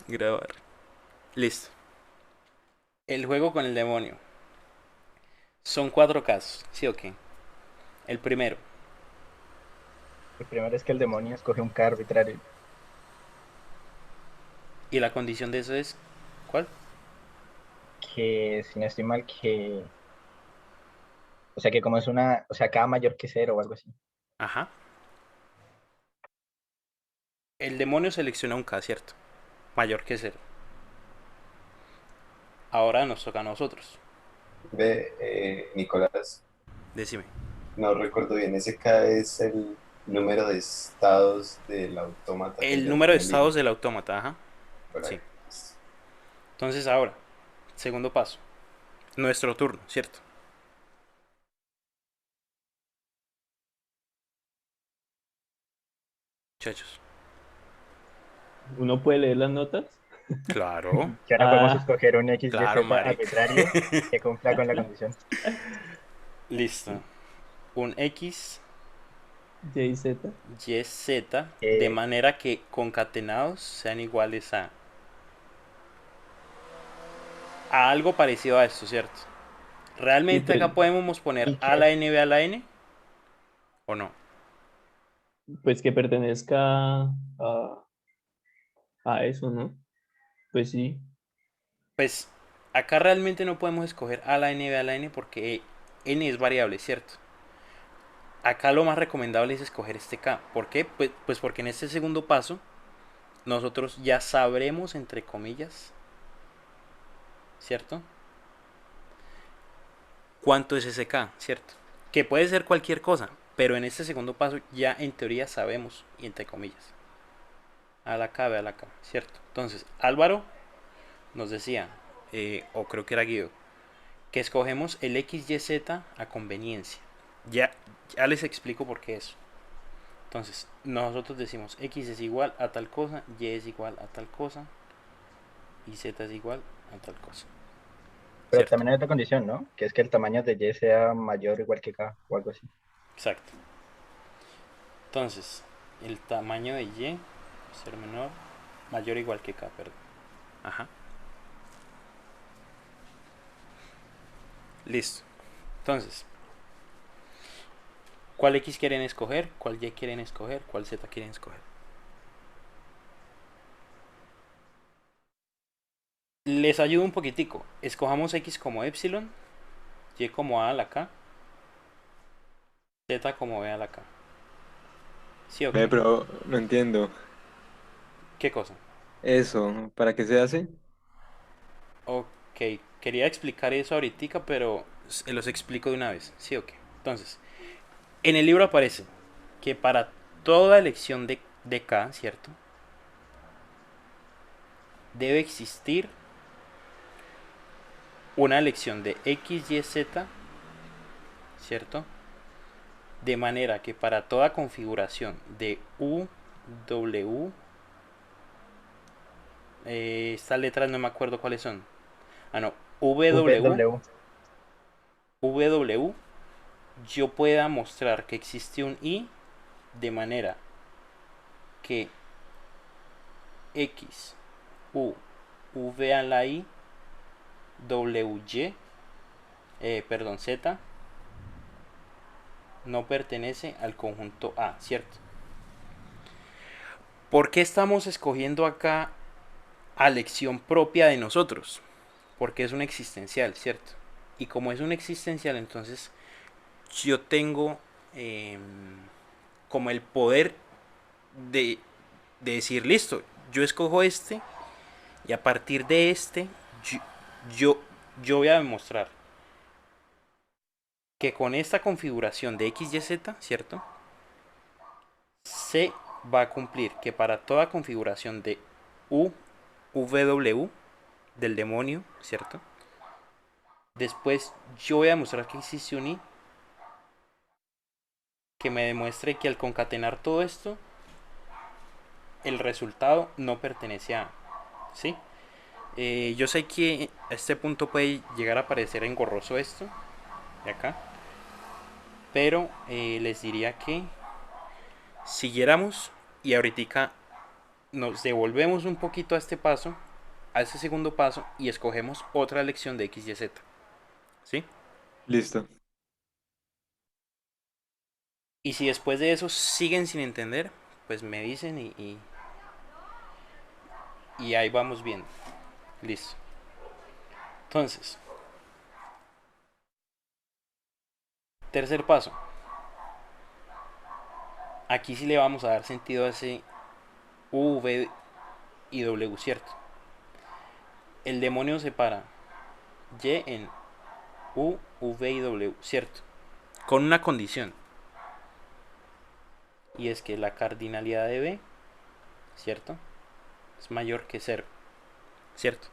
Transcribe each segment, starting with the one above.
Grabar. Listo. El juego con el demonio. Son cuatro casos, ¿sí o qué? El primero. El primero es que el demonio escoge un K arbitrario, Y la condición de eso es. ¿Cuál? que si no estoy mal, o sea, que como es una, o sea, K mayor que cero o algo así. Ajá. El demonio selecciona un K, ¿cierto? Mayor que cero. Ahora nos toca a nosotros. Ve, Nicolás, Decime. no recuerdo bien, ese K es el número de estados del autómata que El ya número de tiene estados libre. del autómata, ajá. Por ahí. Sí. Entonces ahora, segundo paso. Nuestro turno, ¿cierto? Muchachos. ¿Uno puede leer las notas? Claro. Que ahora podemos Ah, escoger un X, Y, Claro, Z marica. arbitrario que cumpla con la condición. Listo. Un X, JZ. Y, Z, de Eh, manera que concatenados sean iguales a algo parecido a esto, ¿cierto? Sí, ¿Realmente pero acá podemos poner y A a la que, N, B a la N? ¿O no? pues que pertenezca a eso, ¿no? Pues sí. Pues acá realmente no podemos escoger A a la N, B a la N porque N es variable, ¿cierto? Acá lo más recomendable es escoger este K. ¿Por qué? Pues porque en este segundo paso nosotros ya sabremos, entre comillas, ¿cierto? ¿Cuánto es ese K? ¿Cierto? Que puede ser cualquier cosa, pero en este segundo paso ya en teoría sabemos, y entre comillas, A la K, B a la K, ¿cierto? Entonces, Álvaro nos decía, o creo que era Guido, que escogemos el X, Y, Z a conveniencia. Ya, ya les explico por qué eso. Entonces, nosotros decimos X es igual a tal cosa, Y es igual a tal cosa y Z es igual a tal cosa. pero ¿Cierto? también hay otra condición, ¿no? Que es que el tamaño de Y sea mayor o igual que K o algo así. Exacto. Entonces, el tamaño de Y ser menor, mayor o igual que K, perdón. Ajá. Listo. Entonces, ¿cuál X quieren escoger? ¿Cuál Y quieren escoger? ¿Cuál Z quieren escoger? Les ayudo un poquitico. Escojamos X como epsilon, Y como A a la K, Z como B a la K. ¿Sí o Ve, qué? pero no entiendo. ¿Qué cosa? Eso, ¿para qué se hace? Ok, quería explicar eso ahorita, pero se los explico de una vez. ¿Sí o qué? Entonces, en el libro aparece que para toda elección de K, ¿cierto? Debe existir una elección de X, Y, Z, ¿cierto? De manera que para toda configuración de U, W, estas letras no me acuerdo cuáles son. Ah, no, W, VW, W, yo pueda mostrar que existe un I de manera que X, U, V a la I, W, Y, perdón, Z, no pertenece al conjunto A, ¿cierto? ¿Por qué estamos escogiendo acá a elección propia de nosotros? Porque es un existencial, ¿cierto? Y como es un existencial, entonces yo tengo eh, como el poder de, de decir, listo, yo escojo este y a partir de este yo, yo, yo voy a demostrar que con esta configuración de X, Y, Z, ¿cierto? Se va a cumplir que para toda configuración de U, W del demonio, ¿cierto? Después yo voy a demostrar que existe un I que me demuestre que al concatenar todo esto, el resultado no pertenece a, ¿sí? Yo sé que a este punto puede llegar a parecer engorroso esto de acá, pero les diría que siguiéramos y ahorita nos devolvemos un poquito a este paso, a este segundo paso, y escogemos otra lección de x, y, z. ¿Sí? Listo. Y si después de eso siguen sin entender, pues me dicen y ahí vamos viendo. Listo. Entonces, tercer paso. Aquí sí le vamos a dar sentido a ese U, V y W, ¿cierto? El demonio separa Y en U, V y W, ¿cierto? Con una condición. Y es que la cardinalidad de B, ¿cierto? Es mayor que 0, ¿cierto?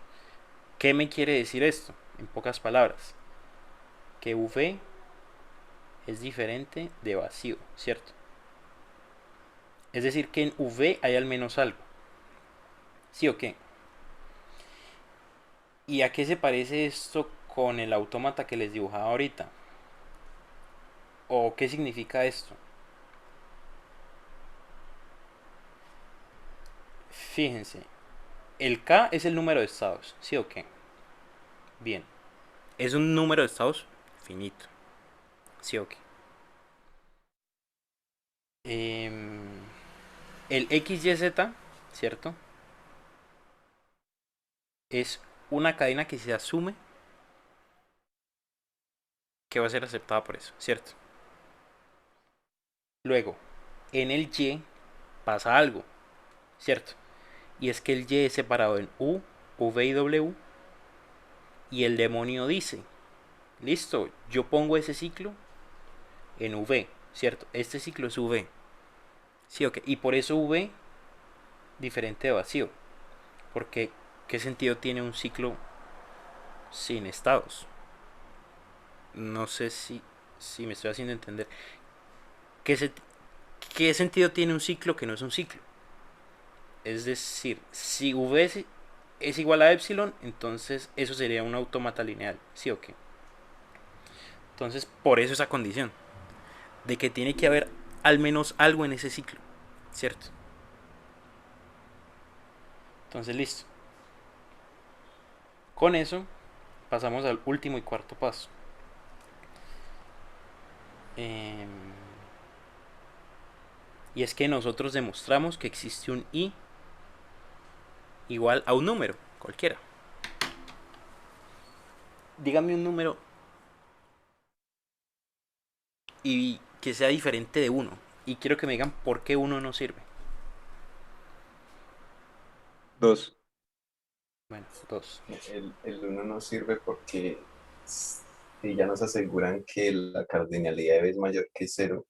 ¿Qué me quiere decir esto? En pocas palabras, que V es diferente de vacío, ¿cierto? Es decir, que en V hay al menos algo. ¿Sí o qué? ¿Y a qué se parece esto con el autómata que les dibujaba ahorita? ¿O qué significa esto? Fíjense, el K es el número de estados, ¿sí o qué? Bien, es un número de estados finito, ¿sí o qué? El XYZ, ¿cierto? Es una cadena que se asume que va a ser aceptada por eso, ¿cierto? Luego, en el Y pasa algo, ¿cierto? Y es que el Y es separado en U, V y W. Y el demonio dice, listo, yo pongo ese ciclo en V, ¿cierto? Este ciclo es V. Sí, ok. Y por eso V diferente de vacío. Porque, ¿qué sentido tiene un ciclo sin estados? No sé si me estoy haciendo entender. ¿Qué, ¿Qué sentido tiene un ciclo que no es un ciclo? Es decir, si V es igual a epsilon, entonces eso sería un autómata lineal. ¿Sí o qué? Entonces, por eso esa condición. De que tiene que haber al menos algo en ese ciclo. ¿Cierto? Entonces, listo. Con eso, pasamos al último y cuarto paso. Eh, y es que nosotros demostramos que existe un I igual a un número, cualquiera. Dígame un número y que sea diferente de uno. Y quiero que me digan por qué uno no sirve. 2. Bueno, dos. El uno no sirve porque si ya nos aseguran que la cardinalidad de B es mayor que cero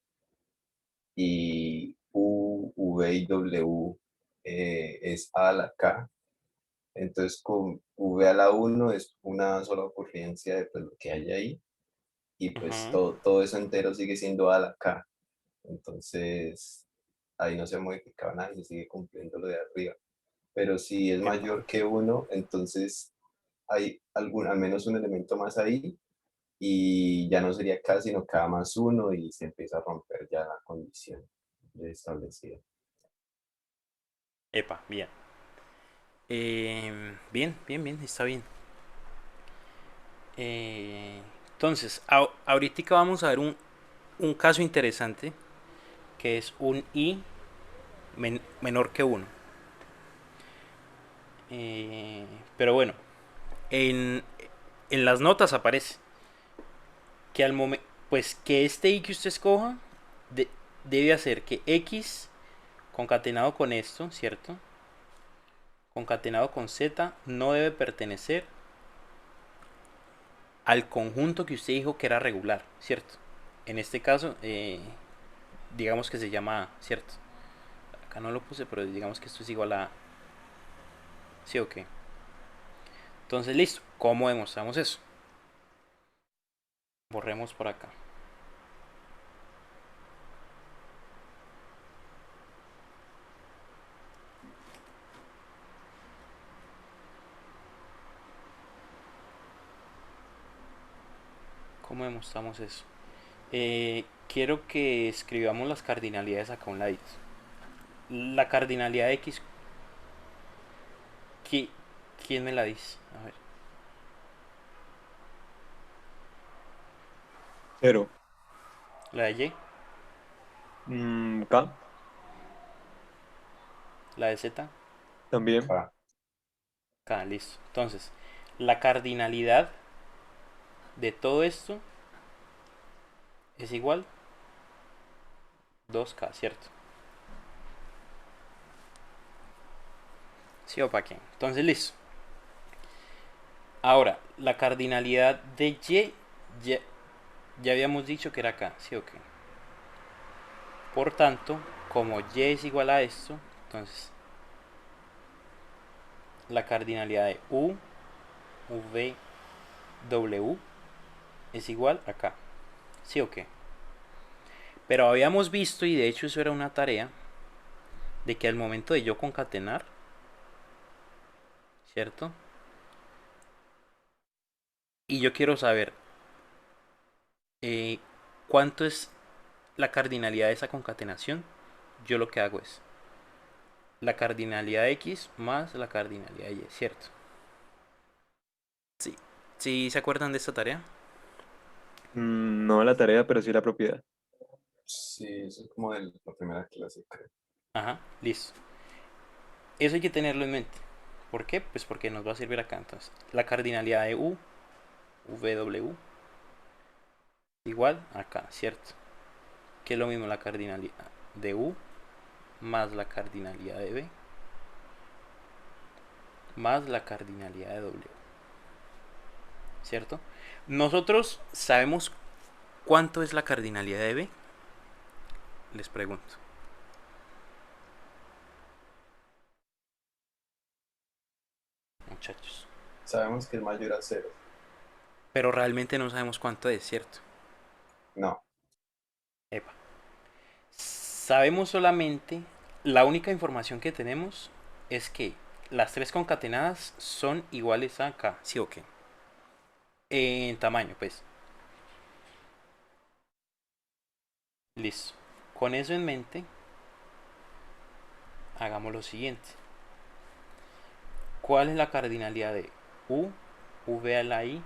y U, V y W es A a la K, entonces con V a la uno es una sola ocurrencia de pues, lo que hay ahí y pues Ajá. todo eso entero sigue siendo A a la K. Entonces ahí no se ha modificado nada y se sigue cumpliendo lo de arriba. Pero si es Epa. mayor que uno, entonces hay al menos un elemento más ahí y ya no sería K sino K más uno y se empieza a romper ya la condición establecida. Epa, bien. Bien, bien, bien, está bien. Entonces, ahorita vamos a ver un caso interesante que es un I menor que uno. Eh, pero bueno, en, en las notas aparece que al momento, pues que este I que usted escoja de- debe hacer que X concatenado con esto, ¿cierto? Concatenado con Z no debe pertenecer al conjunto que usted dijo que era regular, ¿cierto? En este caso, digamos que se llama A, ¿cierto? Acá no lo puse, pero digamos que esto es igual a A. ¿Sí o qué? Entonces, listo. ¿Cómo demostramos eso? Borremos por acá. ¿Cómo demostramos eso? Quiero que escribamos las cardinalidades acá a un ladito. La cardinalidad de X, ¿Qui- ¿Quién me la dice? A ver. 0. La de Y, K. la de Z, También. K. K, listo. Entonces, la cardinalidad de todo esto es igual 2K, ¿cierto? ¿Sí o para qué? Entonces, listo. Ahora, la cardinalidad de ya, ya habíamos dicho que era acá, ¿sí o qué? Por tanto, como Y es igual a esto, entonces la cardinalidad de V, W es igual a acá, ¿sí o qué? Pero habíamos visto, y de hecho eso era una tarea, de que al momento de yo concatenar, ¿cierto? Y yo quiero saber eh, cuánto es la cardinalidad de esa concatenación, yo lo que hago es la cardinalidad de X más la cardinalidad de Y, ¿cierto? Sí. ¿Sí se acuerdan de esta tarea? No la tarea, pero sí la propiedad. Sí, eso es como de la primera clase, creo. Ajá, listo. Eso hay que tenerlo en mente. ¿Por qué? Pues porque nos va a servir acá entonces. La cardinalidad de VW, igual acá, ¿cierto? Que es lo mismo la cardinalidad de U más la cardinalidad de B más la cardinalidad de W, ¿cierto? Nosotros sabemos cuánto es la cardinalidad de B. Les pregunto. Muchachos. Sabemos que es mayor a cero. Pero realmente no sabemos cuánto es, ¿cierto? No, Epa. Sabemos solamente, la única información que tenemos es que las tres concatenadas son iguales a K, ¿sí o qué? En tamaño, pues. Listo. Con eso en mente, hagamos lo siguiente. ¿Cuál es la cardinalidad de V a la I,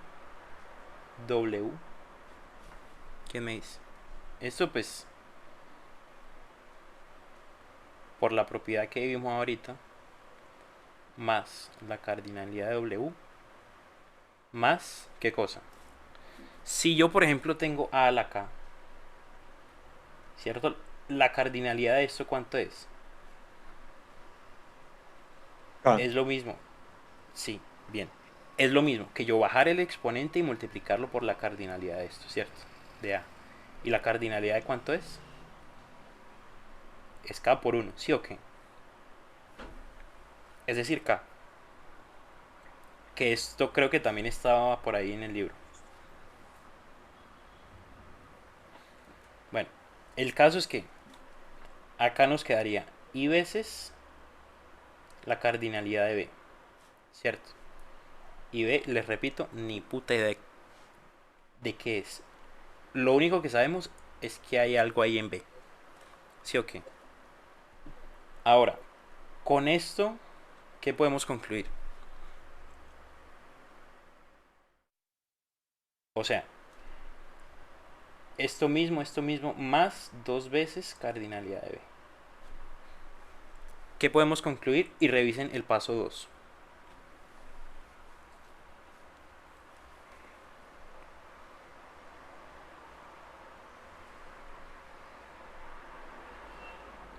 W? ¿Qué me dice? Esto pues, por la propiedad que vimos ahorita, más la cardinalidad de W, más, ¿qué cosa? Si yo, por ejemplo, tengo A a la K, ¿cierto? La cardinalidad de esto, ¿cuánto es? K. Es lo mismo. Sí, bien. Es lo mismo que yo bajar el exponente y multiplicarlo por la cardinalidad de esto, ¿cierto? De A. ¿Y la cardinalidad de cuánto es? Es K por 1, ¿sí o qué? Es decir, K. Que esto creo que también estaba por ahí en el libro. Bueno, el caso es que acá nos quedaría I veces la cardinalidad de B, ¿cierto? Y B, les repito, ni puta idea de qué es. Lo único que sabemos es que hay algo ahí en B, ¿sí o qué? Ahora, con esto, ¿qué podemos concluir? O sea, esto mismo, más dos veces cardinalidad de B. ¿Qué podemos concluir? Y revisen el paso 2.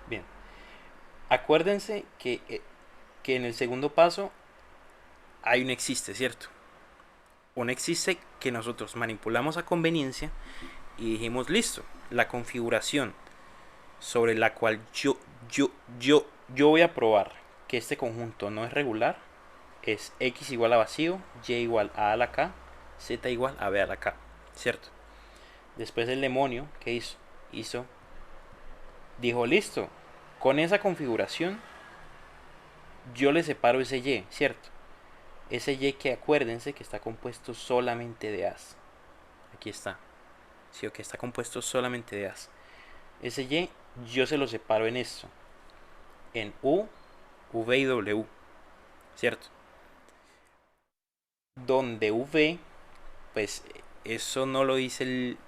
Bien, acuérdense que en el segundo paso hay un existe, ¿cierto? Un existe que nosotros manipulamos a conveniencia y dijimos, listo, la configuración sobre la cual yo, yo voy a probar que este conjunto no es regular es x igual a vacío, y igual a la k, z igual a b a la k, ¿cierto? Después el demonio, ¿qué hizo? Dijo, listo, con esa configuración yo le separo ese y, ¿cierto? Ese y que acuérdense que está compuesto solamente de as. Aquí está. Sí, o que está compuesto solamente de as. Ese y yo se lo separo en esto. En U, V y W. ¿cierto? Donde V, pues eso no lo dice el...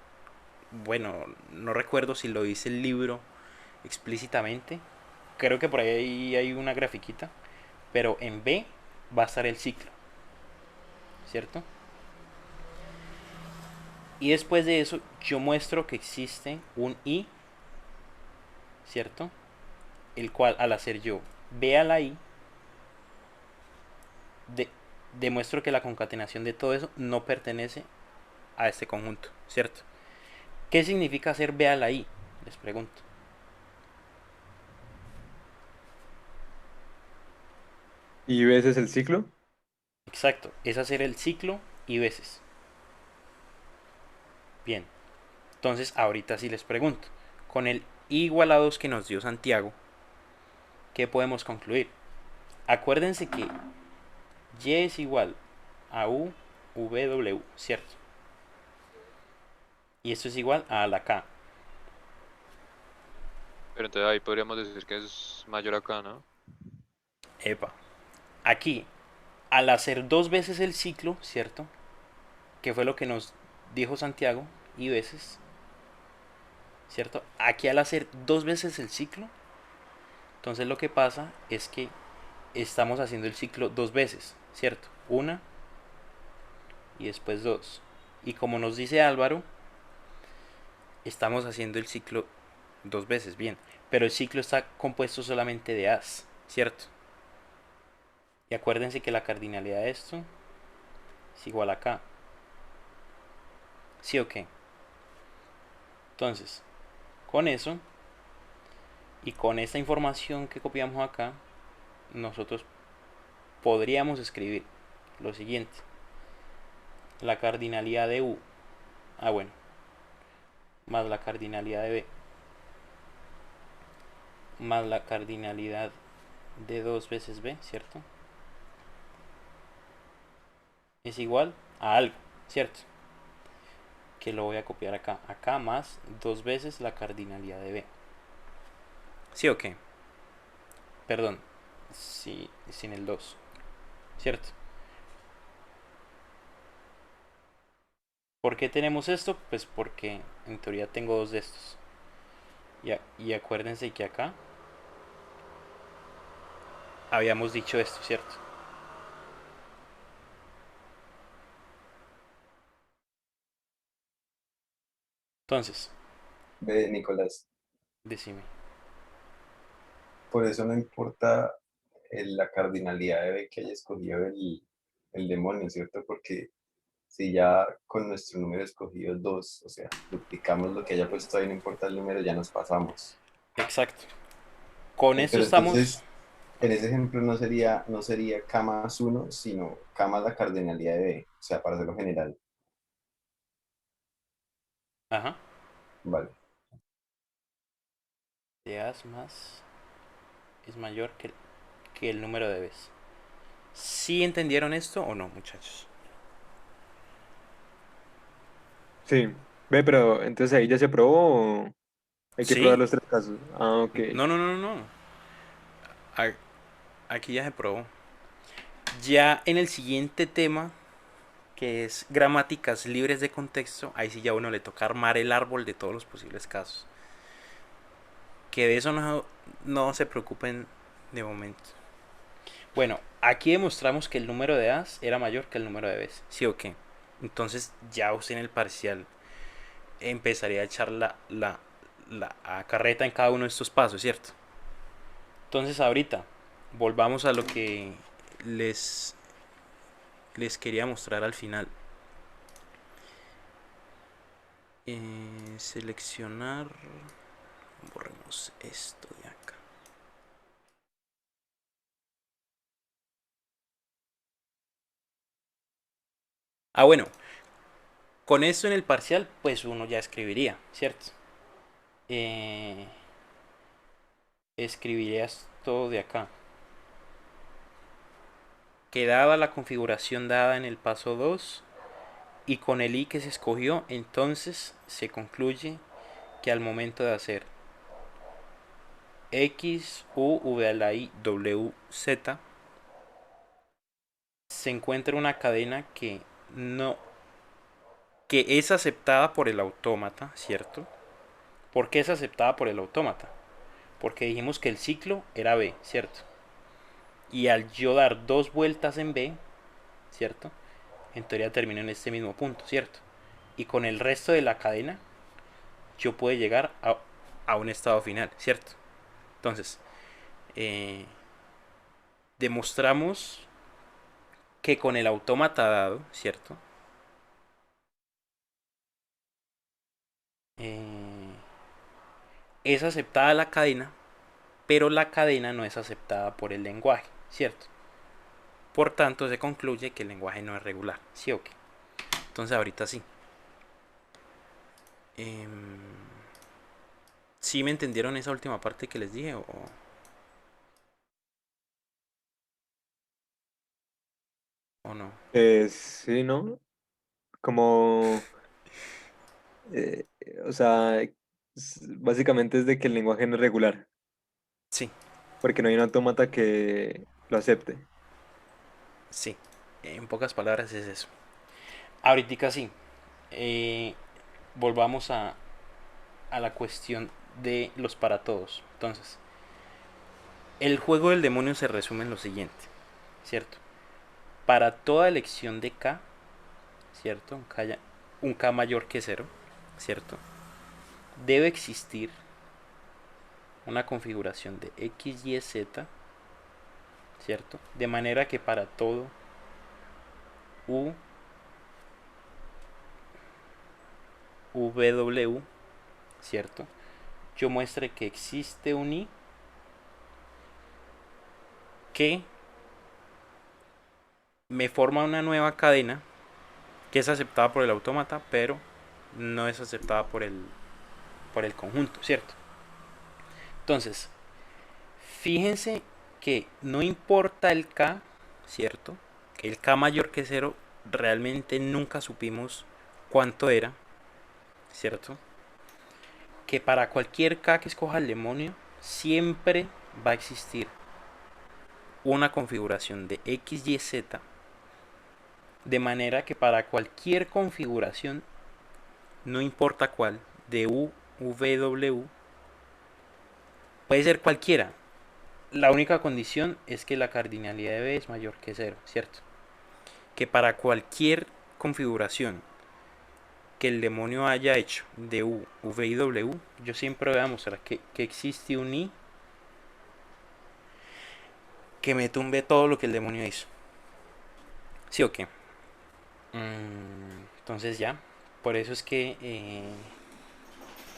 Bueno, no recuerdo si lo dice el libro explícitamente. Creo que por ahí hay una grafiquita. Pero en B va a estar el ciclo, ¿cierto? Y después de eso yo muestro que existe un I, ¿cierto? El cual al hacer yo B a la I, de, demuestro que la concatenación de todo eso no pertenece a este conjunto, ¿cierto? ¿Qué significa hacer B a la I? Les pregunto. ¿Y veces el ciclo? Exacto, es hacer el ciclo y veces. Bien, entonces ahorita sí les pregunto. Con el I igual a 2 que nos dio Santiago, ¿qué podemos concluir? Acuérdense que Y es igual a U, V, W, ¿cierto? Y esto es igual a la K. Pero entonces ahí podríamos decir que es mayor acá, ¿no? Epa. Aquí, al hacer dos veces el ciclo, ¿cierto? Que fue lo que nos dijo Santiago, y veces, ¿cierto? Aquí al hacer dos veces el ciclo, entonces lo que pasa es que estamos haciendo el ciclo dos veces, ¿cierto? Una y después dos. Y como nos dice Álvaro, estamos haciendo el ciclo dos veces, bien. Pero el ciclo está compuesto solamente de As, ¿cierto? Y acuérdense que la cardinalidad de esto es igual a K. ¿Sí o qué? Entonces, con eso y con esta información que copiamos acá, nosotros podríamos escribir lo siguiente. La cardinalidad de U, bueno, más la cardinalidad de B, más la cardinalidad de dos veces B, ¿cierto? Es igual a algo, ¿cierto? Que lo voy a copiar acá. Acá más dos veces la cardinalidad de B. ¿Sí o qué? Perdón, sí, sin el 2, ¿cierto? ¿Por qué tenemos esto? Pues porque en teoría tengo dos de estos. Y acuérdense que acá habíamos dicho esto, ¿cierto? Entonces, Ve, Nicolás, decime. por eso no importa la cardinalidad de B que haya escogido el demonio, ¿cierto? Porque si ya con nuestro número escogido 2, o sea, duplicamos lo que haya puesto ahí, no importa el número, ya nos pasamos. Exacto. Con esto Pero estamos... entonces, en ese ejemplo no sería K más 1, sino K más la cardinalidad de B, o sea, para hacerlo general. Ajá. Vale. De as más es mayor que el número de b's. ¿Sí entendieron esto o no, muchachos? Sí. Ve, pero entonces ahí ya se probó o hay que probar Sí. los tres casos. Ah, ok. No, no, no, no. Aquí ya se probó. Ya en el siguiente tema, que es gramáticas libres de contexto, ahí sí ya a uno le toca armar el árbol de todos los posibles casos. Que de eso no se preocupen de momento. Bueno, aquí demostramos que el número de A's era mayor que el número de B's. ¿Sí o qué? Entonces ya usted en el parcial empezaría a echar la carreta en cada uno de estos pasos, ¿cierto? Entonces ahorita volvamos a lo que les, les quería mostrar al final. Seleccionar. Borremos esto de acá. Bueno, con esto en el parcial, pues uno ya escribiría, ¿cierto? Escribiría esto de acá. Que dada la configuración dada en el paso 2 y con el i que se escogió, entonces se concluye que al momento de hacer x, u, v a la i, w, z, se encuentra una cadena no, que es aceptada por el autómata, ¿cierto? ¿Por qué es aceptada por el autómata? Porque dijimos que el ciclo era B, ¿cierto? Y al yo dar dos vueltas en B, ¿cierto? En teoría termino en este mismo punto, ¿cierto? Y con el resto de la cadena yo puedo llegar a un estado final, ¿cierto? Entonces, eh, demostramos que con el autómata dado, ¿cierto? Eh, es aceptada la cadena, pero la cadena no es aceptada por el lenguaje, ¿cierto? Por tanto, se concluye que el lenguaje no es regular, ¿sí o qué? Entonces, ahorita sí. ¿Sí me entendieron esa última parte que les dije o no? Sí, ¿no? Como, eh, o sea, básicamente es de que el lenguaje no es regular, Sí, porque no hay un autómata que lo acepte. sí. En pocas palabras es eso. Ahorita sí. Eh, volvamos a la cuestión de los para todos. Entonces, el juego del demonio se resume en lo siguiente, ¿cierto? Para toda elección de K, ¿cierto? Un K mayor que cero, ¿cierto? Debe existir una configuración de X, Y, Z, ¿cierto? De manera que para todo U, W, ¿cierto? Yo muestre que existe un I que me forma una nueva cadena que es aceptada por el autómata, pero no es aceptada por el conjunto, ¿cierto? Entonces, fíjense que no importa el K, ¿cierto? El K mayor que cero realmente nunca supimos cuánto era, ¿cierto? Que para cualquier K que escoja el demonio, siempre va a existir una configuración de X, Y, Z, de manera que para cualquier configuración, no importa cuál, de U, V, W, puede ser cualquiera. La única condición es que la cardinalidad de B es mayor que cero, ¿cierto? Que para cualquier configuración que el demonio haya hecho de U, V y W, yo siempre voy a mostrar que existe un I que me tumbe todo lo que el demonio hizo. ¿Sí o qué? Entonces ya, por eso es que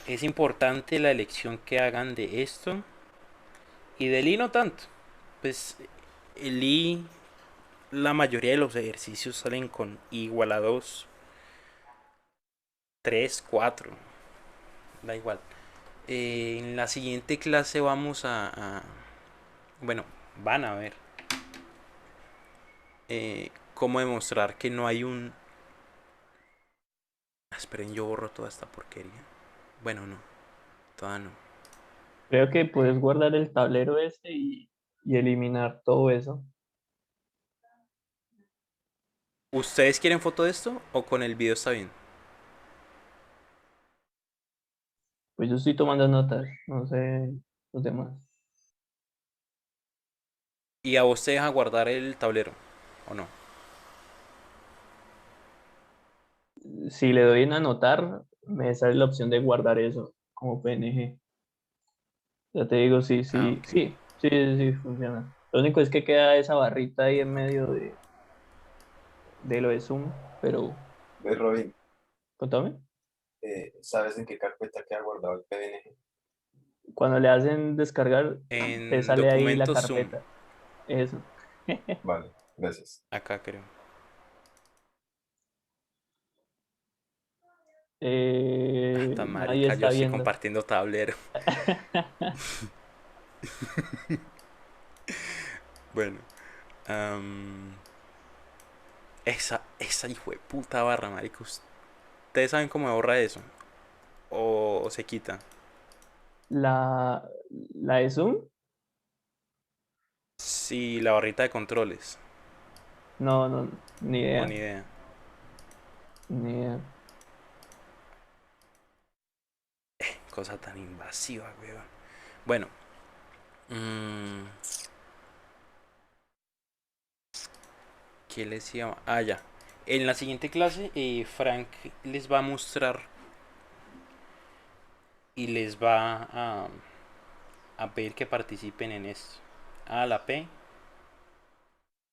es importante la elección que hagan de esto y del I no tanto. Pues el I, la mayoría de los ejercicios salen con I igual a 2, 3, 4, da igual. En la siguiente clase vamos bueno, van a ver cómo demostrar que no hay un... Esperen, yo borro toda esta porquería. Bueno, no, todavía no. Creo que puedes guardar el tablero ese y eliminar todo eso. ¿Ustedes quieren foto de esto o con el video está bien? Pues yo estoy tomando notas, no sé los demás. ¿Y a vos te deja guardar el tablero o no? Si le doy en anotar, me sale la opción de guardar eso como PNG. Ya te digo, sí, Ah, sí, ok. sí, sí, sí, funciona. Lo único es que queda esa barrita ahí en medio de lo de Zoom, pero Ve, Robin, contame. ¿sabes en qué carpeta queda guardado el PNG? Cuando le hacen descargar, te En sale ahí la documentos Zoom. carpeta. Eso. Vale, gracias. Acá creo. Ah, tan Nadie marica, yo está estoy viendo. compartiendo tablero. Bueno. am, esa hijo de puta barra, marica. ¿Ustedes saben cómo se borra eso? ¿O se quita? La, la de Zoom, Sí, la barrita de controles. No, no, ni O idea, ni idea. ni idea. Cosa tan invasiva, weón. Bueno. mm, ¿Qué les llama? Ah, ya. En la siguiente clase, Frank les va a mostrar y les va a pedir que participen en esto. A la P,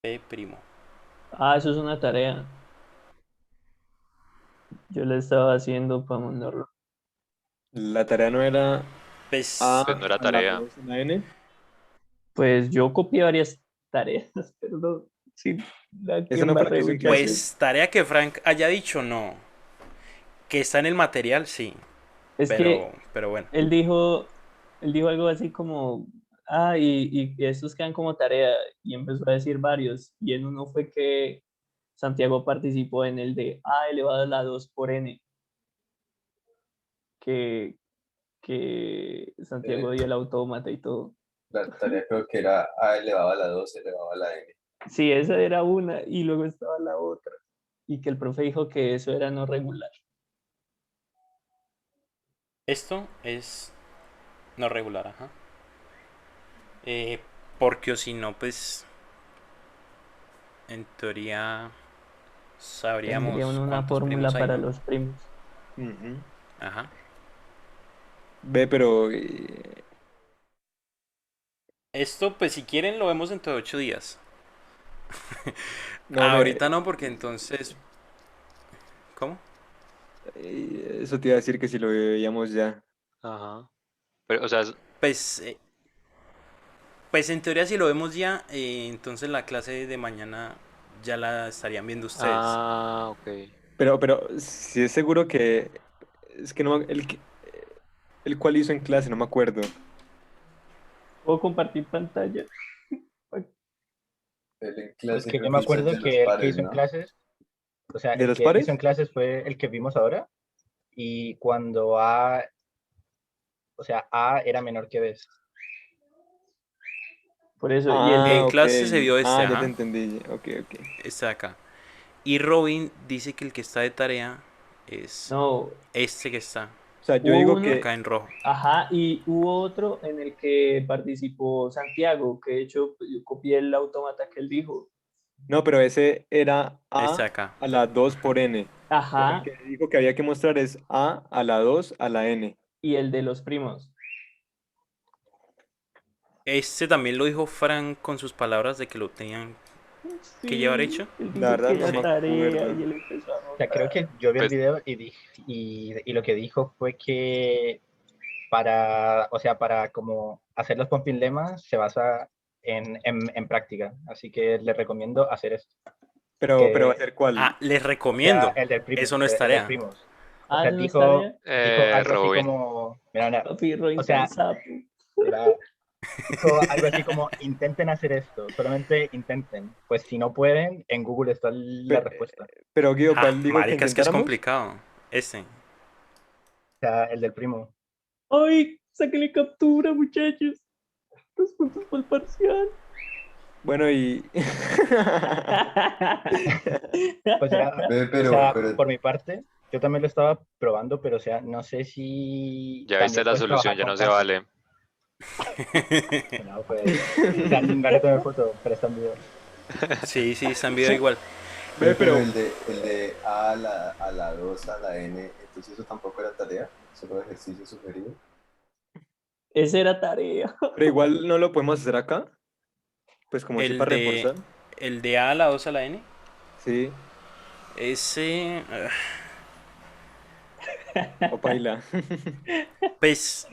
P primo. Ah, eso es una tarea. Yo la estaba haciendo para mandarlo. La tarea no era Pues, Pues no A era a la tarea. 2 a la N. Pues yo copié varias tareas, perdón. Sí, la que Eso no fue la que embarré, hizo en clase. muchachos. pues tarea que Frank haya dicho, no. Que está en el material, sí. Es que Pero bueno. él dijo algo así como, ah, y estos quedan como tarea, y empezó a decir varios, y en uno fue que Santiago participó en el de A elevado a la 2 por N, que, que Santiago Eh, dio el autómata y todo. la tarea creo que era A elevado a la 2 elevado a la N. Sí, esa era una, y luego estaba la otra, y que el profe dijo que eso era no regular. Esto es no regular, ajá. Eh, Porque o si no, pues en teoría Tendría sabríamos uno una cuántos primos fórmula hay, para ¿no? los primos. Ujú. Ajá. Ve, pero Esto, pues si quieren, lo vemos dentro de 8 días. no Ahorita no, porque entonces. ¿Cómo? eso te iba a decir que si lo veíamos ya. Ajá. Pero, o sea, Pues, pues en teoría, si lo vemos ya, entonces la clase de mañana ya la estarían viendo ustedes. ok. Pero si es seguro que es que no el cual hizo en clase, no me acuerdo. ¿Puedo compartir pantalla? Él en Pues clase que yo creo me que hizo el acuerdo de los que el que pares, hizo en ¿no? clases, o sea, ¿De el los que él hizo en pares? clases fue el que vimos ahora. Y cuando A, o sea, A era menor que B. Por eso, y el Ah, En de, ok. clase se vio Ah, este, ya te ajá. entendí. Ok, ok. Este de acá. Y Robin dice que el que está de tarea es no, este que está O sea, yo hubo digo uno, acá en rojo. ajá, y hubo otro en el que participó Santiago, que de hecho pues, yo copié el autómata que él dijo. no, pero ese era Este de A acá. a la 2 por N. Pero el Ajá, que dijo que había que mostrar es A a la 2 a la N. y el de los primos. Este también lo dijo Frank con sus palabras de que lo tenían que llevar Sí, hecho. él La dijo verdad que no era Sí. me tarea acuerdo. y él empezó a O sea, creo anotar. que yo vi el Pues, video y lo que dijo fue que para, o sea, para como hacer los pumping lemas se basa en práctica. Así que les recomiendo hacer esto. Pero ¿va a Que, ser cuál? Ah, les o sea, recomiendo. el del primo, Eso no es el del tarea. primos. O Ah, sea, ¿eso no es tarea? dijo algo así Robin. como, mira, mira, Papi, o Robin tan sea, sapo. mira, dijo algo así como, intenten hacer esto, solamente intenten. Pues si no pueden, en Google está la Pe- respuesta. Pero Guido, Ah, ¿cuál dijo que marica, es que es intentáramos? complicado. Este. O sea, el del primo. ¡Ay! Sáquenle captura, muchachos. Los puntos por el parcial. Bueno, y O sea, Ve, o sea, pero por mi parte, yo también lo estaba probando, pero o sea, no sé si Ya viste también la puedes solución, trabajar ya con no se casos. vale. No, pues, o sea, no le tomé foto, pero está en video. Sí, sí, está en video igual. ve, pero pero, el de A a la 2 a la N, entonces eso tampoco era tarea, solo ejercicio sugerido. Esa era tarea. pero igual no lo podemos hacer acá, pues como así El para de. reforzar. El de A a la 2 a la N. Sí, Ese. o paila. Pues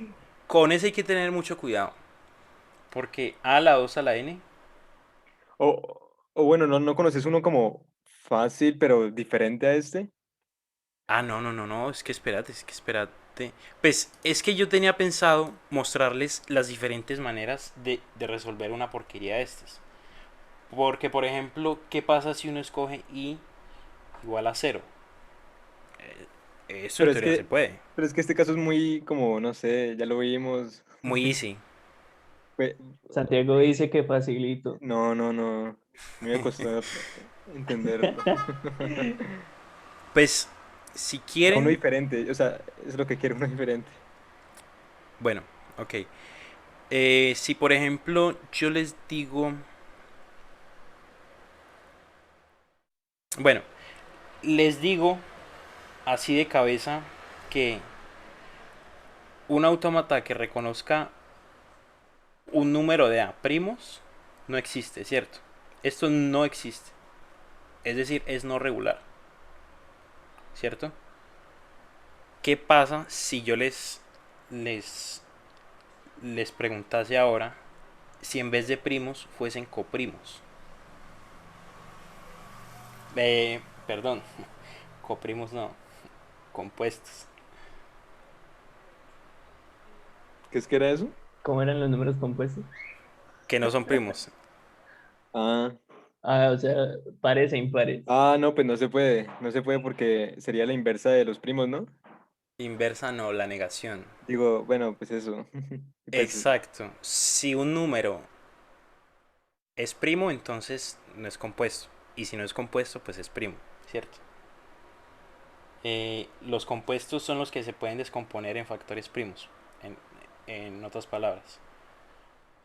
con ese hay que tener mucho cuidado. Porque A a la 2 a la N. O bueno, no conoces uno como fácil, pero diferente a este. Ah, no, no, no, no. Es que espérate, es que espérate. Pues es que yo tenía pensado mostrarles las diferentes maneras de resolver una porquería de estas. Porque, por ejemplo, ¿qué pasa si uno escoge I igual a cero? Eso en Pero es teoría se que, puede. pero es que este caso es muy como, no sé, ya lo vimos. Muy easy. Pues, Santiago dice que facilito. no, no, no. Me costó entenderlo. Pues, si O sea, uno quieren, diferente, o sea, es lo que quiere uno diferente. bueno, ok. Si por ejemplo yo les digo, bueno, les digo así de cabeza que un autómata que reconozca un número de A primos no existe, ¿cierto? Esto no existe. Es decir, es no regular, ¿cierto? ¿Qué pasa si yo les, les preguntase ahora si en vez de primos fuesen coprimos? Perdón, coprimos no, compuestos, ¿Qué es que era eso? ¿Cómo eran los números compuestos? que no son primos. Ah, Ah, o sea, pares e impares. no, pues no se puede porque sería la inversa de los primos, ¿no? Inversa no, la negación. Digo, bueno, pues eso. Y pues, Exacto. Si un número es primo, entonces no es compuesto. Y si no es compuesto, pues es primo, ¿cierto? Los compuestos son los que se pueden descomponer en factores primos, en, en otras palabras.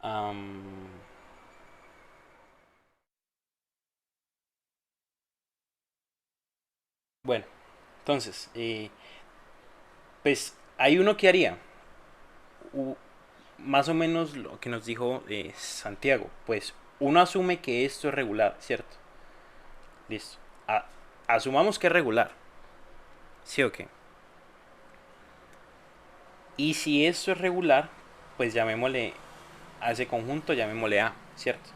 Am, bueno, entonces, pues hay uno que haría, u- más o menos lo que nos dijo Santiago, pues uno asume que esto es regular, ¿cierto? Listo. A- Asumamos que es regular, ¿sí o qué? Y si esto es regular, pues llamémosle a ese conjunto, llamémosle A, ¿cierto?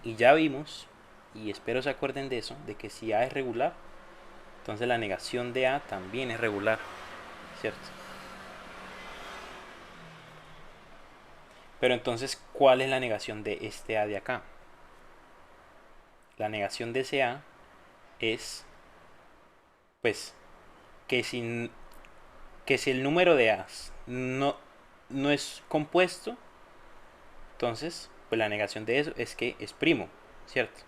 Y ya vimos, y espero se acuerden de eso, de que si A es regular, entonces la negación de A también es regular, ¿cierto? Pero entonces, ¿cuál es la negación de este A de acá? La negación de ese A es, pues, que si, que si el número de A's no es compuesto, entonces, pues la negación de eso es que es primo, ¿cierto?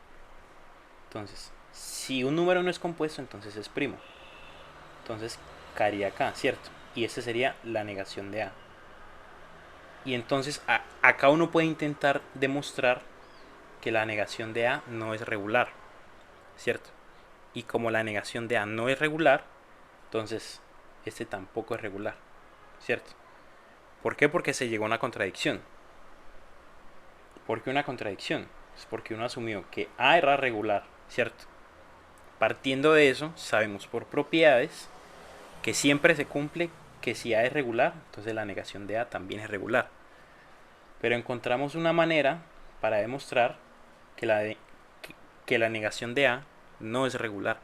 Entonces, si un número no es compuesto, entonces es primo. Entonces, caería acá, ¿cierto? Y esta sería la negación de A. Y entonces, acá uno puede intentar demostrar que la negación de A no es regular, ¿cierto? Y como la negación de A no es regular, entonces este tampoco es regular, ¿cierto? ¿Por qué? Porque se llegó a una contradicción. ¿Por qué una contradicción? Es porque uno asumió que A era regular, ¿cierto? Partiendo de eso, sabemos por propiedades que siempre se cumple que si A es regular, entonces la negación de A también es regular. Pero encontramos una manera para demostrar que que la negación de A no es regular,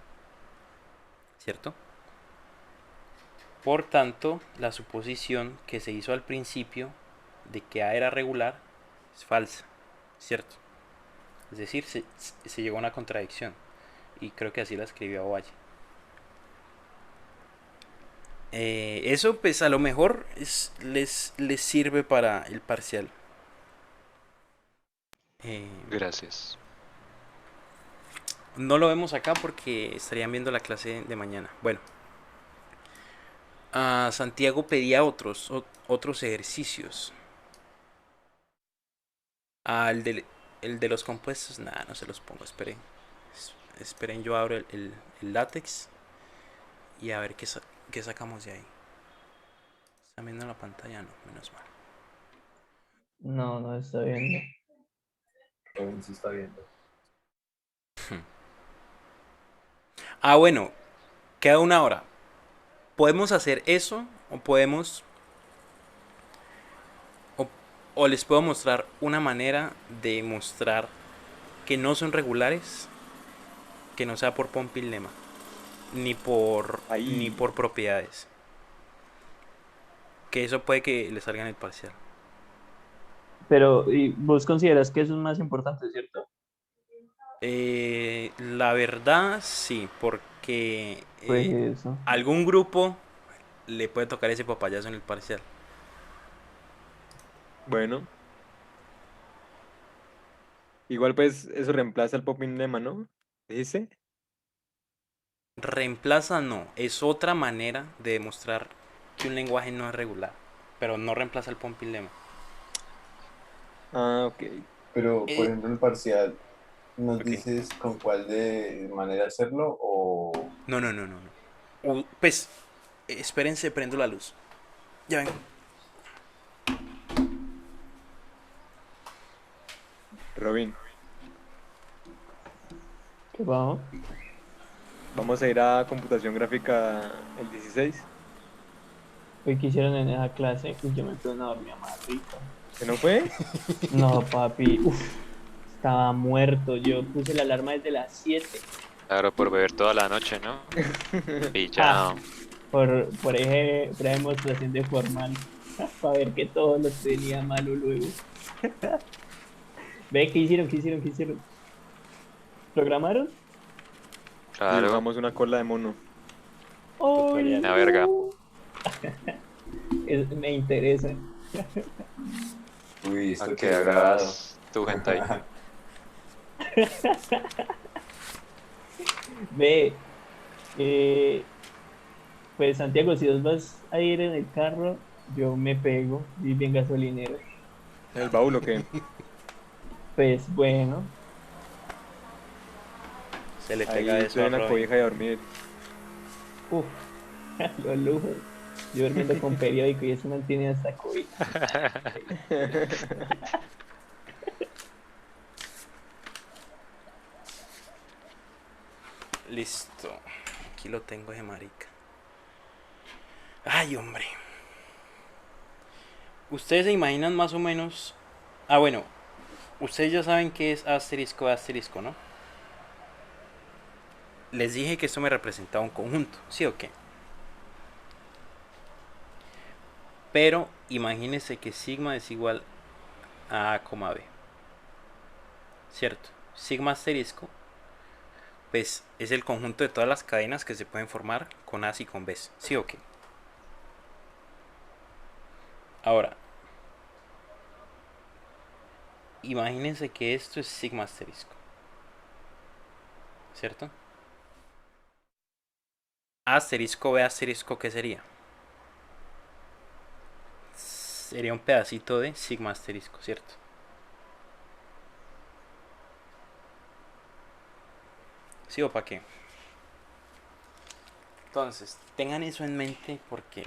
¿cierto? Por tanto, la suposición que se hizo al principio de que A era regular es falsa, ¿cierto? Es decir, se llegó a una contradicción. Y creo que así la escribió Ovalle. Eso pues a lo mejor les sirve para el parcial. Eh, Gracias. no lo vemos acá porque estarían viendo la clase de mañana. Bueno, Santiago pedía otros ejercicios. El de los compuestos, nada, no se los pongo, esperen. Esperen, yo abro el látex y a ver qué sacamos de ahí. ¿Están viendo la pantalla? No, menos mal. No, no está viendo. Aún se está viendo. Bueno, queda una hora. ¿Podemos hacer eso o podemos o, o les puedo mostrar una manera de mostrar que no son regulares, que no sea por Pompil Lema, ni ahí, por propiedades? Que eso puede que le salga en el parcial. Pero ¿y vos consideras que eso es más importante, ¿cierto? La verdad, sí, porque Pues eso. algún grupo le puede tocar ese papayazo en el parcial. bueno, Igual pues eso reemplaza el popping lema, ¿no? ¿Dice? Reemplaza no, es otra manera de demostrar que un lenguaje no es regular, pero no reemplaza el pumping lemma. Ah, ok. Pero, por Eh, ejemplo, el parcial, ¿nos ok. dices con cuál de manera hacerlo o...? No, no, no, no, no. Pues, espérense, prendo la luz. Ya vengo. Robin, ¿Qué vamos? vamos a ir a computación gráfica el 16. Hoy que hicieron en esa clase, y yo me fui a una dormida más rica. ¿Se no fue? No, papi, estaba muerto. Yo puse la alarma desde las 7. Claro, por beber toda la noche, ¿no? Ah, Pillado. por esa demostración de formal. Para ver que todo lo tenía malo luego. Ve, ¿qué hicieron? ¿Qué hicieron? ¿Qué hicieron? ¿Programaron? Claro, Dibujamos una cola de mono. ¡Ay, una verga. no! Me interesa. Uy, A esto que quedó grabado. hagas tu hentai. Ve, eh, pues Santiago, si vos vas a ir en el carro, yo me pego, y bien gasolinero. ¿En el baúl o qué? Pues bueno, Se le pega Ahí eso estoy a en la Robin. cobija de dormir. uff, los lujos. Yo durmiendo con periódico y eso no tiene hasta COVID. Listo. Aquí lo tengo de marica. Ay, hombre. Ustedes se imaginan más o menos. Ah, bueno. Ustedes ya saben qué es asterisco de asterisco, ¿no? Les dije que esto me representaba un conjunto, ¿sí o qué? Pero imagínense que sigma es igual a A, B. ¿Cierto? Sigma asterisco, pues es el conjunto de todas las cadenas que se pueden formar con A y con B. ¿Sí o qué? Ahora, imagínense que esto es sigma asterisco. ¿Cierto? A asterisco B asterisco, ¿qué sería? Sería un pedacito de sigma asterisco, ¿cierto? ¿Sí o para qué? Entonces, tengan eso en mente porque...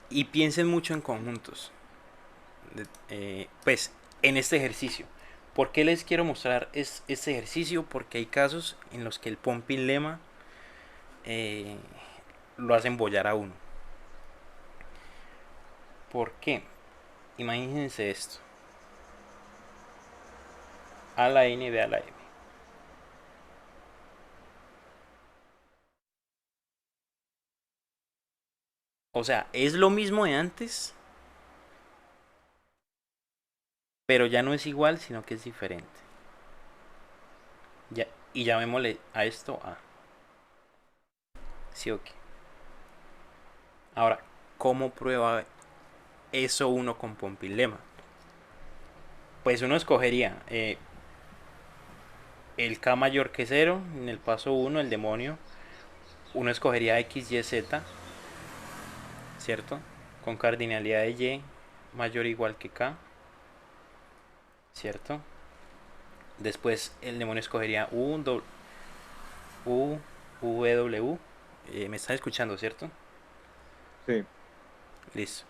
Y piensen mucho en conjuntos. Pues, en este ejercicio. ¿Por qué les quiero mostrar este ejercicio? Porque hay casos en los que el pumping lemma eh, lo hacen bollar a uno. ¿Por qué? Imagínense esto. A la N, B a la M. O sea, es lo mismo de antes, pero ya no es igual, sino que es diferente. Ya, y llamémosle a esto A. ¿Sí o qué? Ahora, ¿cómo prueba eso uno con pumping lemma? Pues uno escogería el K mayor que 0 en el paso 1, el demonio. Uno escogería X, Y, Z, ¿cierto? Con cardinalidad de Y mayor o igual que K, ¿cierto? Después el demonio escogería U, V, W. Me están escuchando, ¿cierto? Sí. Listo.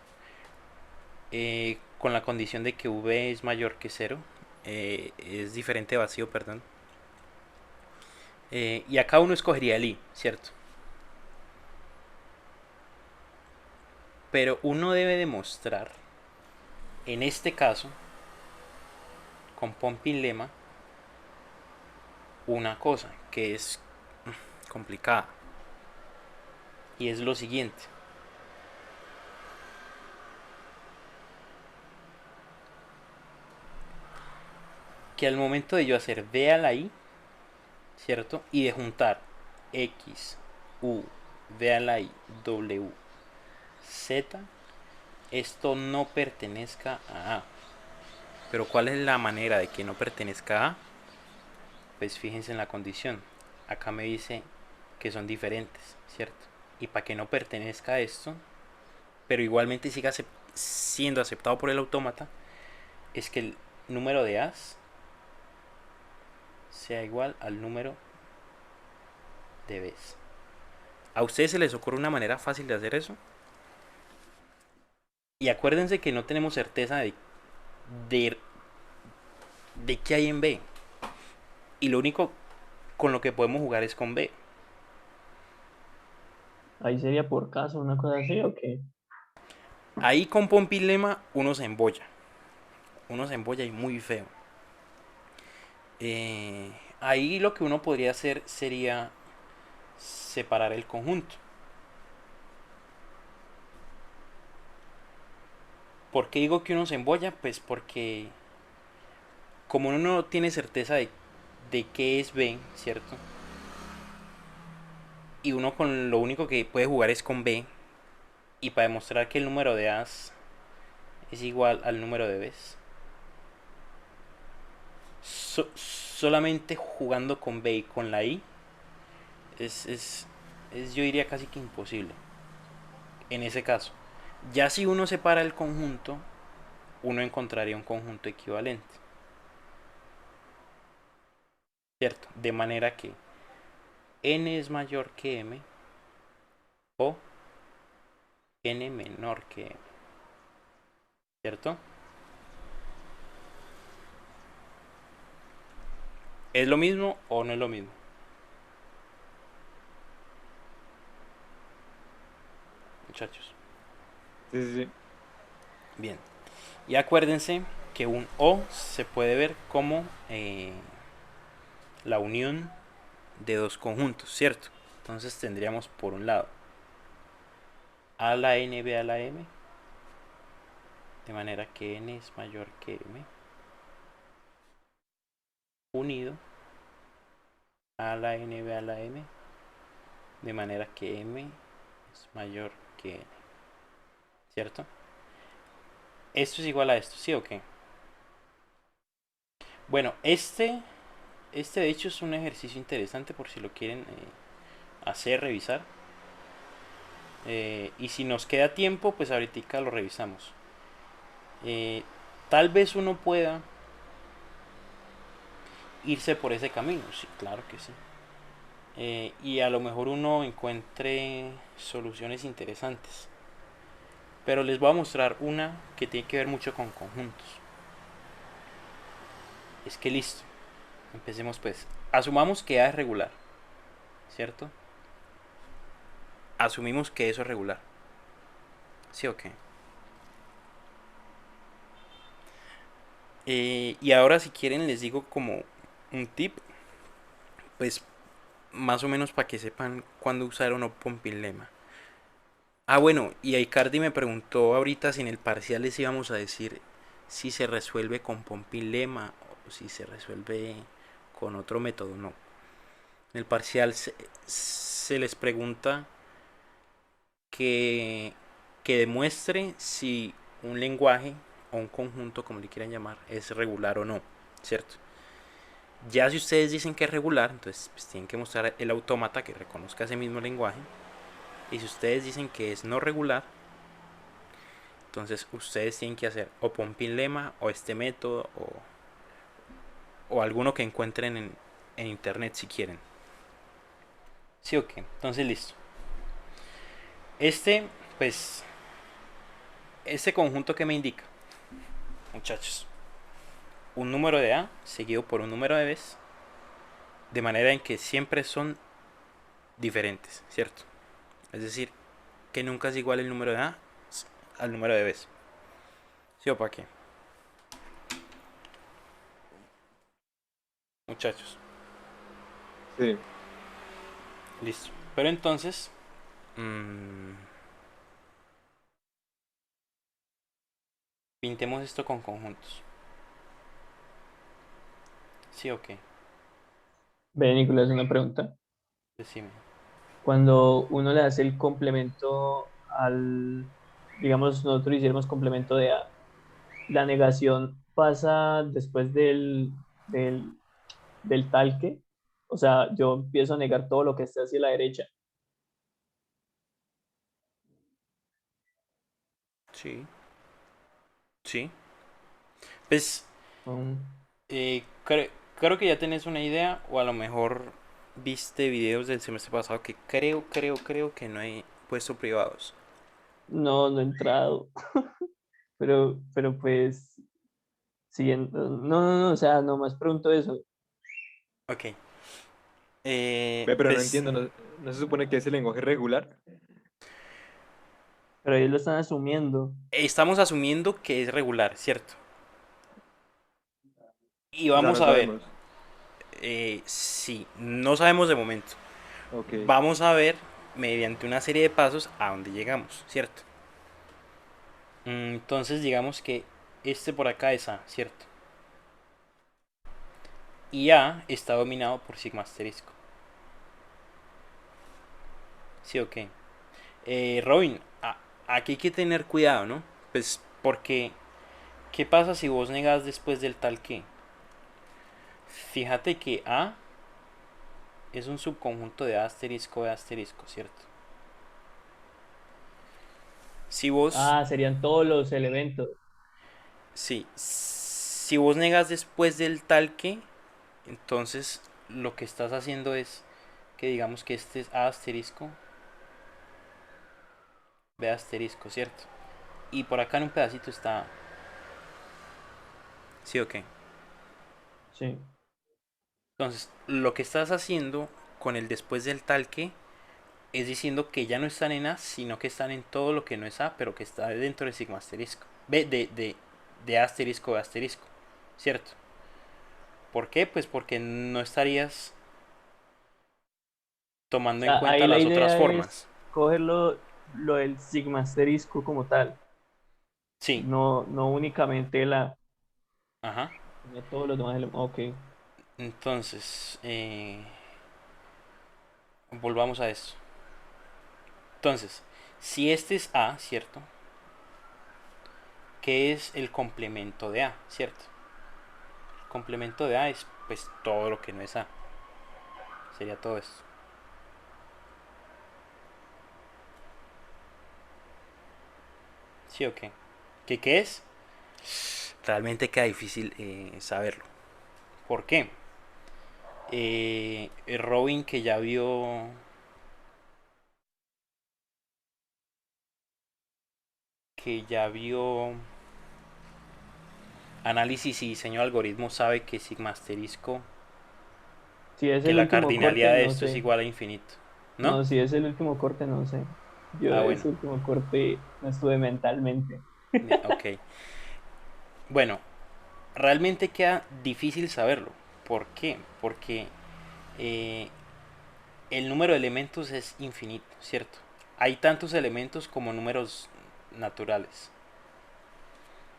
Con la condición de que V es mayor que 0, es diferente de vacío, perdón. Y acá uno escogería el I, ¿cierto? Pero uno debe demostrar, en este caso, con pumping lemma, una cosa que es complicada. Y es lo siguiente. Que al momento de yo hacer B a la I, ¿cierto? Y de juntar X, U, V a la I, W, Z, esto no pertenezca a A. Pero ¿cuál es la manera de que no pertenezca a? Pues fíjense en la condición. Acá me dice que son diferentes, ¿cierto? Y para que no pertenezca a esto, pero igualmente siga siendo aceptado por el autómata, es que el número de A's sea igual al número de B's. ¿A ustedes se les ocurre una manera fácil de hacer eso? Y acuérdense que no tenemos certeza de, de qué hay en B. Y lo único con lo que podemos jugar es con B. Ahí sería por caso, una cosa así, ¿o qué? Ahí con Pompilema uno se embolla. Uno se embolla y muy feo. Ahí lo que uno podría hacer sería separar el conjunto. ¿Por qué digo que uno se embolla? Pues porque como uno no tiene certeza de qué es B, ¿cierto? Y uno con lo único que puede jugar es con B. Y para demostrar que el número de A's es igual al número de B's, solamente jugando con B y con la I es yo diría casi que imposible en ese caso. Ya si uno separa el conjunto, uno encontraría un conjunto equivalente, ¿cierto? De manera que n es mayor que m o n menor que m, ¿cierto? ¿Es lo mismo o no es lo mismo? Muchachos. Sí, sí, sí. Bien. Y acuérdense que un O se puede ver como la unión de dos conjuntos, ¿cierto? Entonces tendríamos por un lado a la n, b a la m, de manera que n es mayor que m, unido a la n, b a la m, de manera que m es mayor que n, ¿cierto? Esto es igual a esto, ¿sí o qué? Bueno, este de hecho es un ejercicio interesante por si lo quieren hacer, revisar. Y si nos queda tiempo, pues ahorita lo revisamos. Tal vez uno pueda irse por ese camino, sí, claro que sí. Y a lo mejor uno encuentre soluciones interesantes. Pero les voy a mostrar una que tiene que ver mucho con conjuntos. Es que listo. Empecemos pues. Asumamos que A es regular, ¿cierto? Asumimos que eso es regular. ¿Sí o qué? Y ahora si quieren les digo como un tip. Pues más o menos para que sepan cuándo usar o no Pompilema. Ah, bueno, y Aicardi me preguntó ahorita si en el parcial les íbamos a decir si se resuelve con Pompilema o si se resuelve con otro método. No. En el parcial se les pregunta que, que demuestre si un lenguaje o un conjunto, como le quieran llamar, es regular o no, ¿cierto? Ya si ustedes dicen que es regular, entonces pues, tienen que mostrar el autómata que reconozca ese mismo lenguaje. Y si ustedes dicen que es no regular, entonces ustedes tienen que hacer o Pompilema o este método o alguno que encuentren en internet si quieren. Sí o qué. Entonces listo. Pues, este conjunto que me indica, muchachos, un número de A seguido por un número de B, de manera en que siempre son diferentes, ¿cierto? Es decir, que nunca es igual el número de A al número de B. ¿Sí o para qué? Muchachos, Sí. listo. Pero entonces, pintemos esto con conjuntos. ¿Sí o qué? Ve, Nicolás, una pregunta. Decime. Cuando uno le hace el complemento digamos, nosotros hiciéramos complemento de A, la negación pasa después del, del talque? O sea, yo empiezo a negar todo lo que está hacia la derecha. Sí, sí. Pues Mm, creo que ya tenés una idea, o a lo mejor viste videos del semestre pasado que creo que no he puesto privados. no, no he entrado, pero pues, siguiendo, no, o sea, nomás pregunto eso. Ok. Ve, pero no Pues entiendo, ¿no se supone que es el lenguaje regular? Pero ellos lo están asumiendo. estamos asumiendo que es regular, ¿cierto? Y O sea, vamos no a ver, sabemos. sí, no sabemos de momento. Ok. Vamos a ver mediante una serie de pasos a dónde llegamos, ¿cierto? Entonces digamos que este por acá es A, ¿cierto? Y A está dominado por sigma asterisco. ¿Sí o qué? Robin, aquí hay que tener cuidado, ¿no? Pues porque, ¿qué pasa si vos negas después del tal que? Fíjate que A es un subconjunto de A asterisco B asterisco, ¿cierto? Si vos, Ah, serían todos los elementos. sí, si vos negas después del tal que, entonces lo que estás haciendo es que digamos que este es A asterisco, B asterisco, ¿cierto? Y por acá en un pedacito está, ¿sí o qué? Sí. Entonces, lo que estás haciendo con el después del tal que es diciendo que ya no están en A, sino que están en todo lo que no es A, pero que está dentro de sigma asterisco. B de A asterisco B asterisco, ¿cierto? ¿Por qué? Pues porque no estarías O tomando en sea, cuenta ahí la las otras idea es formas. cogerlo lo del sigma asterisco como tal. Sí, No únicamente ajá. sino todos los demás elementos. Ok. Entonces, volvamos a eso. Entonces, si este es A, ¿cierto? ¿Qué es el complemento de A, ¿cierto? El complemento de A es pues todo lo que no es A. Sería todo esto. ¿Sí o qué? ¿Qué es? Realmente queda difícil saberlo. ¿Por qué? Robin que ya vio análisis y diseño de algoritmos sabe que sigma asterisco, Si es que el la último corte, cardinalidad de no esto es sé. igual a infinito. ¿No? No, si es el último corte, no sé. Yo Ah, de bueno. ese último corte no estuve mentalmente. Ok. Bueno, realmente queda difícil saberlo. ¿Por qué? Porque eh, el número de elementos es infinito, ¿cierto? Hay tantos elementos como números naturales,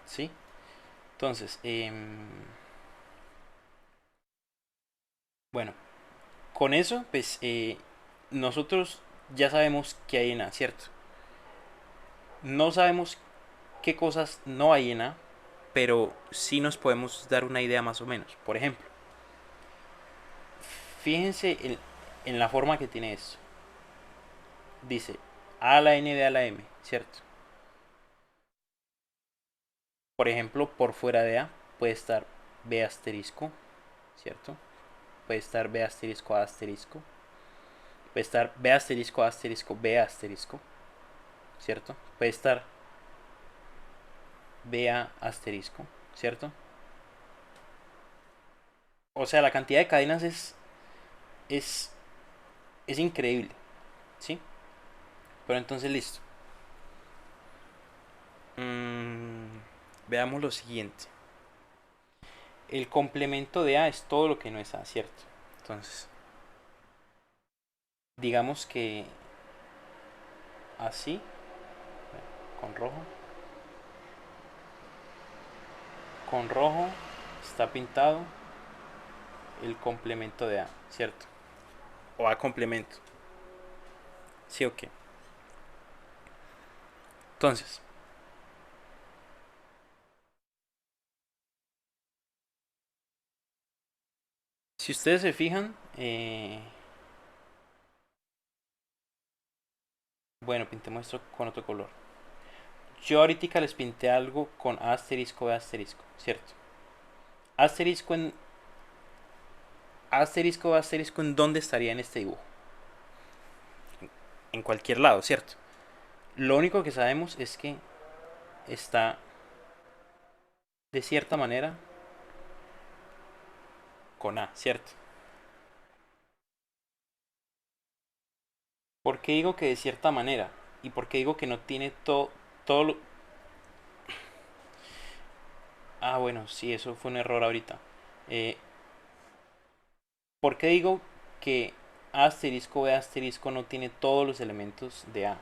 ¿sí? Entonces, bueno, con eso, pues nosotros ya sabemos qué hay en A, ¿cierto? No sabemos qué cosas no hay en A, pero sí nos podemos dar una idea más o menos. Por ejemplo, fíjense en la forma que tiene esto. Dice A a la N, B a la M, ¿cierto? Por ejemplo, por fuera de A puede estar B asterisco, ¿cierto? Puede estar B asterisco A asterisco. Puede estar B asterisco A asterisco B asterisco, ¿cierto? Puede estar BA asterisco, ¿cierto? O sea, la cantidad de cadenas es, es increíble, ¿sí? Pero entonces listo. Mm, veamos lo siguiente. El complemento de A es todo lo que no es A, ¿cierto? Entonces, digamos que así, con rojo. Con rojo está pintado el complemento de A, ¿cierto? O A complemento. ¿Sí o qué? Entonces, Si ustedes se fijan, bueno, pintemos esto con otro color. Yo ahorita les pinté algo con asterisco de asterisco, ¿cierto? Asterisco en asterisco en dónde estaría en este dibujo. En cualquier lado, ¿cierto? Lo único que sabemos es que está de cierta manera con A, ¿cierto? ¿Por qué digo que de cierta manera? ¿Y por qué digo que no tiene todo lo... Ah, bueno, sí, eso fue un error ahorita. Eh, ¿Por qué digo que A asterisco B asterisco no tiene todos los elementos de A?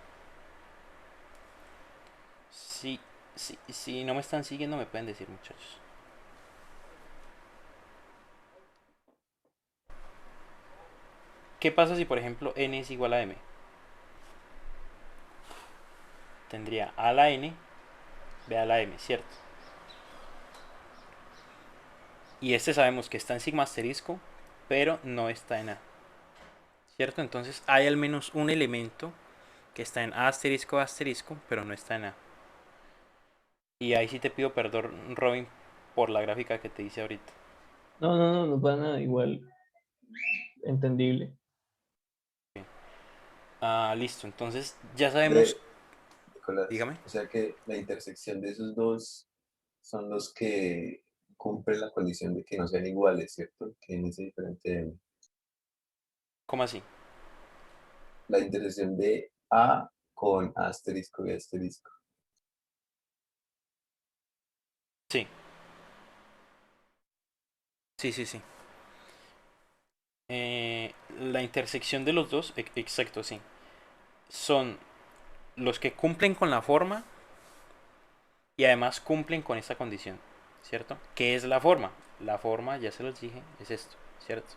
Si no me están siguiendo me pueden decir, muchachos. ¿Qué pasa si por ejemplo n es igual a m? Tendría a la n, b a la m, ¿cierto? Y este sabemos que está en sigma asterisco, pero no está en a, ¿cierto? Entonces hay al menos un elemento que está en a asterisco asterisco, pero no está en a. Y ahí sí te pido perdón, Robin, por la gráfica que te hice ahorita. No para nada, igual, entendible. Ah, listo, entonces ya sabemos, Ve, Nicolás, dígame. o sea que la intersección de esos dos son los que cumplen la condición de que no sean iguales, ¿cierto? Que en ese diferente M. ¿Cómo así? La intersección de A con asterisco y asterisco. Sí, sí. La intersección de los dos, exacto, sí. Son los que cumplen con la forma y además cumplen con esta condición, ¿cierto? ¿Qué es la forma? La forma, ya se los dije, es esto, ¿cierto?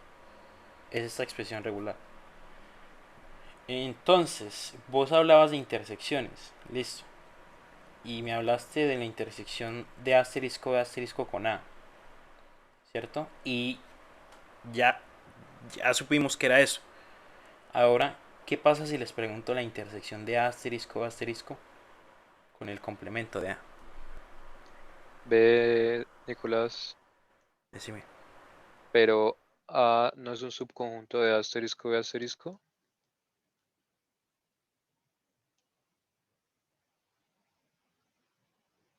Es esta expresión regular. Entonces, vos hablabas de intersecciones, listo. Y me hablaste de la intersección de asterisco con A, ¿cierto? Y ya, ya supimos que era eso. Ahora, ¿qué pasa si les pregunto la intersección de asterisco con el complemento de A? Ve, Nicolás, Decime. pero A no es un subconjunto de asterisco y asterisco.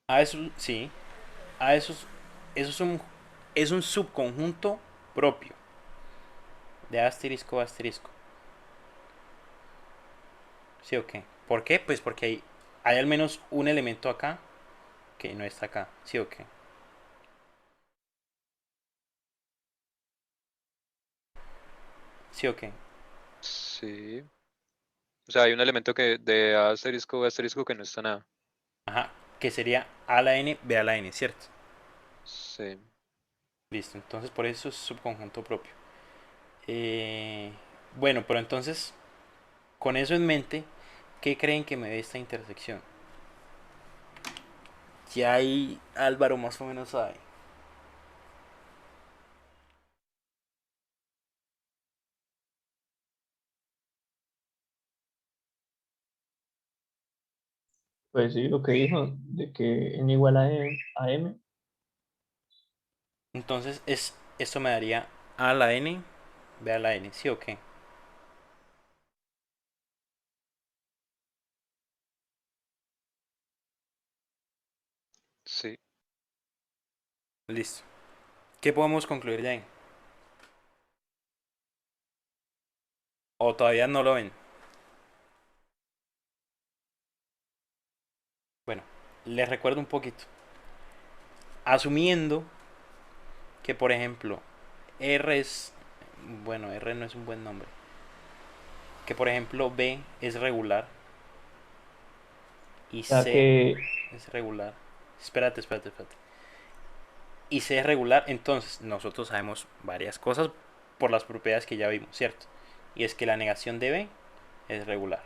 A eso, sí, a eso es un subconjunto propio de asterisco. ¿Sí o qué? ¿Por qué? Pues porque hay al menos un elemento acá que no está acá. ¿Sí o qué? ¿Sí o qué? Sí. O sea, hay un elemento que de A asterisco y asterisco que no está nada. Ajá, que sería a la n, b a la n, ¿cierto? Sí. Listo, entonces por eso es subconjunto propio. Eh, bueno, pero entonces, con eso en mente, ¿qué creen que me dé esta intersección? Ya ahí Álvaro más o menos sabe. Pues sí, lo que dijo, de que n igual a m. Entonces, esto me daría a la n, b a la n, ¿sí o qué? Sí. Listo. ¿Qué podemos concluir de ahí? ¿O todavía no lo ven? Bueno, les recuerdo un poquito. Asumiendo que, por ejemplo, R es... Bueno, R no es un buen nombre. Que, por ejemplo, B es regular y O sea C que, es regular. Espérate. Y C es regular, entonces nosotros sabemos varias cosas por las propiedades que ya vimos, ¿cierto? Y es que la negación de B es regular.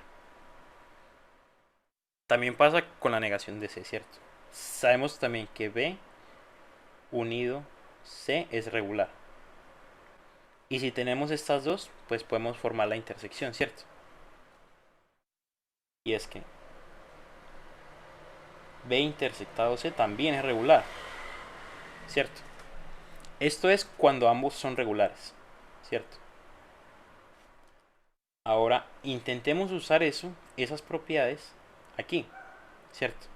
También pasa con la negación de C, ¿cierto? Sabemos también que B unido C es regular. Y si tenemos estas dos, pues podemos formar la intersección, ¿cierto? Y es que B intersectado C también es regular, ¿cierto? Esto es cuando ambos son regulares, ¿cierto? Ahora intentemos usar esas propiedades aquí, ¿cierto?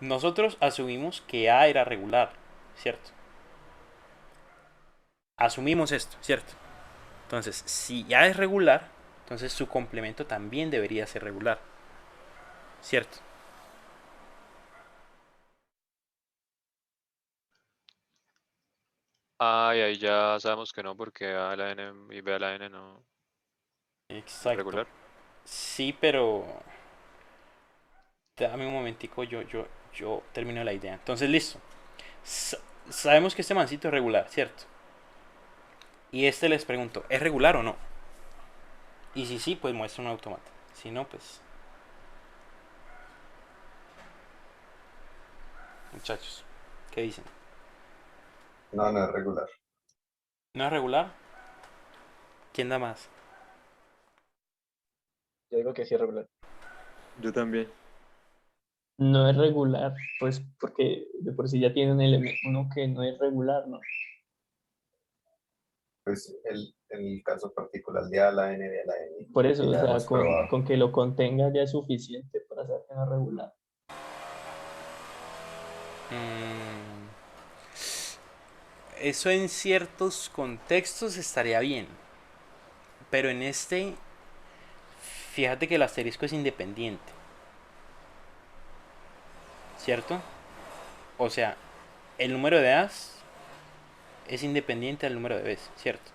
Nosotros asumimos que A era regular, ¿cierto? Asumimos esto, ¿cierto? Entonces, si A es regular, entonces su complemento también debería ser regular, ¿cierto? Ah, y ahí ya sabemos que no, porque A a la N y B a la N no es Exacto. regular. Sí, pero dame un momentico, yo termino la idea. Entonces, listo. Sa- Sabemos que este mancito es regular, ¿cierto? Y este les pregunto, ¿es regular o no? Y si sí, pues muestra un automata. Si no, pues, muchachos, ¿qué dicen? No, no es regular. ¿No es regular? ¿Quién da más? Yo digo que sí es regular. Yo también. No es regular, pues porque de por sí ya tiene un elemento, uno que no es regular, ¿no? Pues el caso particular de A a la N, B a la N, Por eso, que o ya sea, hemos probado. con que lo contenga ya es suficiente para saber que no es regular. Mm, eso en ciertos contextos estaría bien. Pero en este, fíjate que el asterisco es independiente. ¿Cierto? O sea, el número de A's es independiente del número de B's, ¿cierto?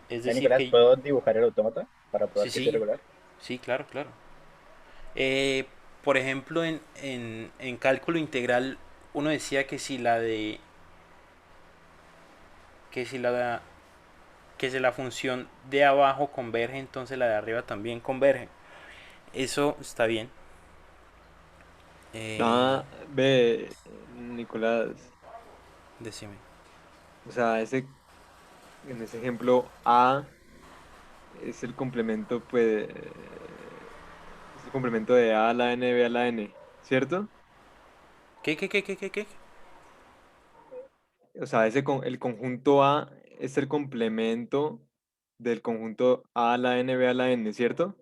Es decir Nicolás, que... ¿puedo dibujar el autómata para Sí, probar que sí es sí, regular? sí, claro, claro. Eh, por ejemplo, en cálculo integral, uno decía que si la de... Que si la, que si la función de abajo converge, entonces la de arriba también converge. Eso está bien. Eh, Ah, ve, Nicolás. decime. O sea, en ese ejemplo, A es el complemento, pues, es el complemento de A a la N, B a la N, ¿cierto? ¿Qué? O sea, el conjunto A es el complemento del conjunto A a la N, B a la N, ¿cierto?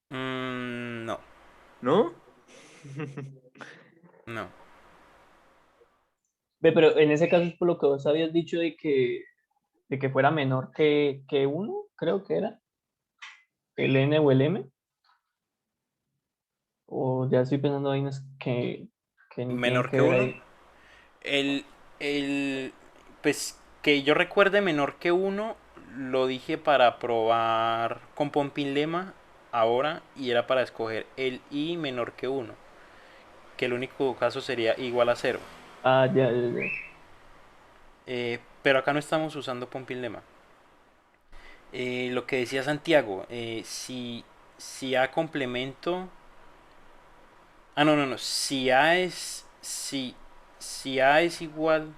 No, ¿No? no. Ve, pero en ese caso es por lo que vos habías dicho de que fuera menor que uno, creo que era, el N o el M, o ya estoy pensando vainas que ni tienen Menor que que ver uno. ahí. El, pues que yo recuerde menor que uno, lo dije para probar con Pompilema ahora y era para escoger el i menor que uno, que el único caso sería igual a cero. Ah, ya. Pero acá no estamos usando Pompilema. Lo que decía Santiago, si A complemento... Ah, no. Si A es igual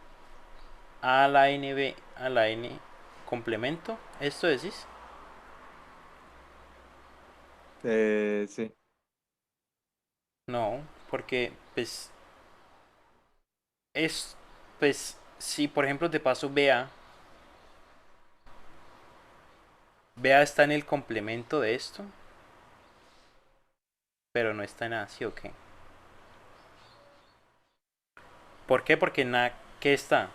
a la NB a la N complemento, ¿esto decís? Sí. No, porque es, pues, si por ejemplo te paso BA está en el complemento de esto, pero no está en A, ¿sí o qué? ¿Por qué? Porque en A, ¿qué está?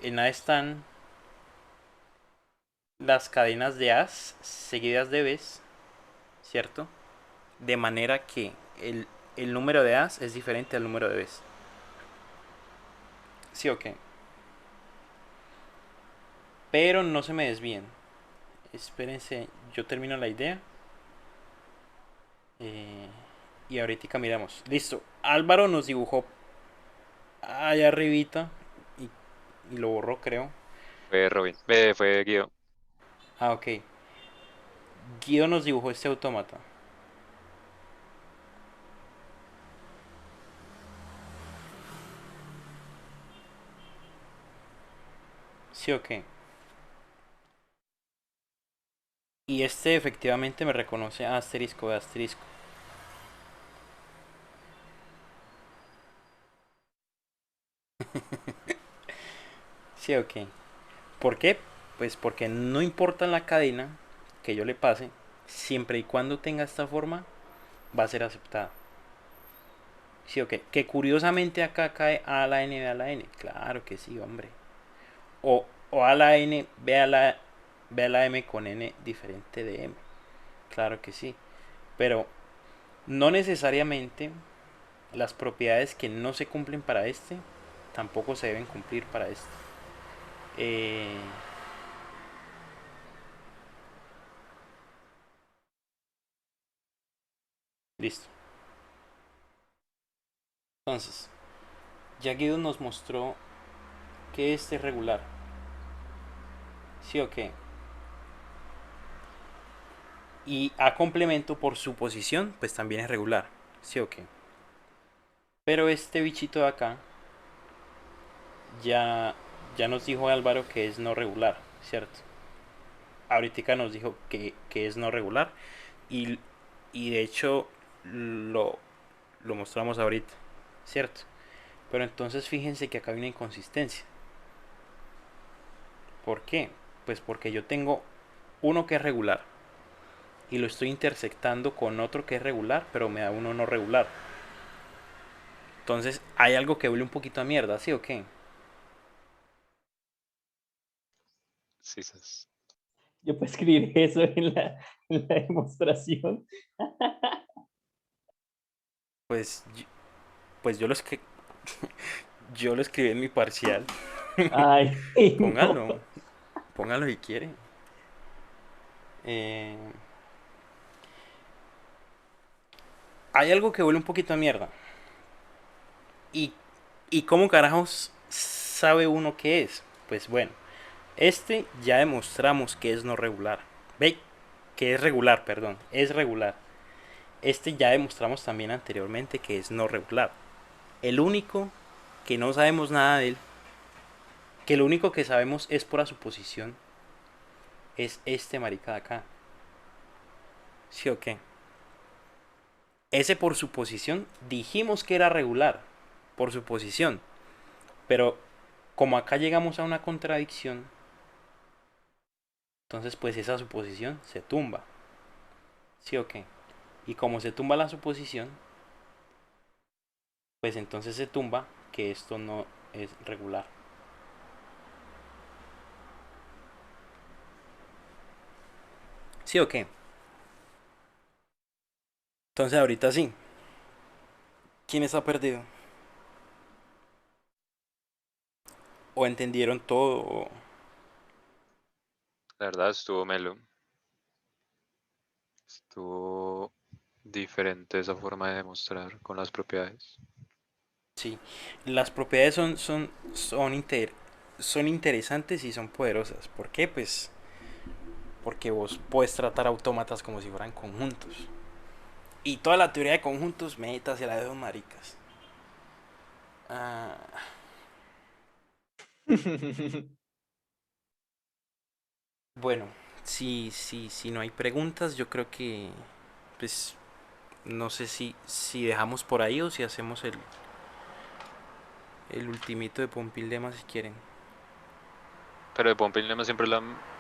En A están las cadenas de A's seguidas de B's, ¿cierto? De manera que el número de A's es diferente al número de B's, ¿sí o qué? Pero no se me desvíen. Espérense, yo termino la idea. Eh, y ahorita miramos. Listo. Álvaro nos dibujó allá arribita y lo borró, creo. Fue Robin, fue Guido. Ah, ok. Guido nos dibujó este autómata. ¿Sí o qué? Y este efectivamente me reconoce asterisco de asterisco. ¿Sí o qué? ¿Por qué? Pues porque no importa en la cadena que yo le pase, siempre y cuando tenga esta forma, va a ser aceptada. ¿Sí o qué? Que curiosamente acá cae A a la N, B a la N. Claro que sí, hombre. O A a la N, B a la M con N diferente de M. Claro que sí. Pero no necesariamente las propiedades que no se cumplen para este tampoco se deben cumplir para este. Eh, listo. Entonces, ya Guido nos mostró que este es regular. ¿Sí o qué? Y A complemento por su posición, pues también es regular. ¿Sí o qué? Pero este bichito de acá ya, ya nos dijo Álvaro que es no regular, ¿cierto? Ahorita nos dijo que es no regular y, y de hecho lo, lo mostramos ahorita, ¿cierto? Pero entonces fíjense que acá hay una inconsistencia. ¿Por qué? Pues porque yo tengo uno que es regular y lo estoy intersectando con otro que es regular, pero me da uno no regular. Entonces hay algo que huele un poquito a mierda, ¿sí o qué? Sí, sas. Yo puedo escribir eso en la demostración. Pues, pues yo lo escribí en mi parcial. Ay, no. Póngalo, póngalo si quiere. Eh, hay algo que huele un poquito a mierda. ¿Y, y cómo carajos sabe uno qué es? Pues bueno, este ya demostramos que es no regular. Ve, que es regular, perdón, es regular. Este ya demostramos también anteriormente que es no regular. El único que no sabemos nada de él, que lo único que sabemos es por suposición, es este marica de acá. ¿Sí o qué? Ese por suposición dijimos que era regular, por suposición. Pero como acá llegamos a una contradicción, entonces pues esa suposición se tumba. ¿Sí o qué? Y como se tumba la suposición, pues entonces se tumba que esto no es regular. ¿Sí o qué? Entonces ahorita sí. ¿Quién está perdido? ¿O entendieron todo? La verdad estuvo melo. Estuvo diferente esa forma de demostrar con las propiedades. Sí. Las propiedades son interesantes y son poderosas. ¿Por qué? Pues porque vos puedes tratar autómatas como si fueran conjuntos. Y toda la teoría de conjuntos, métase la de dos maricas. Ah, bueno, si no hay preguntas, yo creo que, pues, no sé si dejamos por ahí o si hacemos el ultimito de Pompildema si quieren. Pero de Pompilema siempre es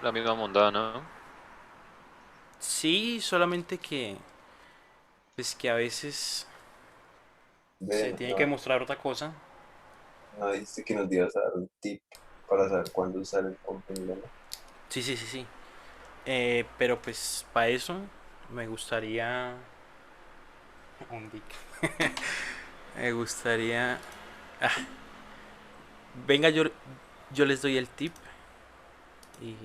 la misma mondada, ¿no? Sí, solamente que, pues que a veces se Ven, tiene que no, mostrar otra cosa. no dijiste que nos ibas a dar un tip para saber cuándo usar el lema. Sí, sí, sí, sí. Pero pues para eso me gustaría un dick. Me gustaría... ah, venga, yo les doy el tip y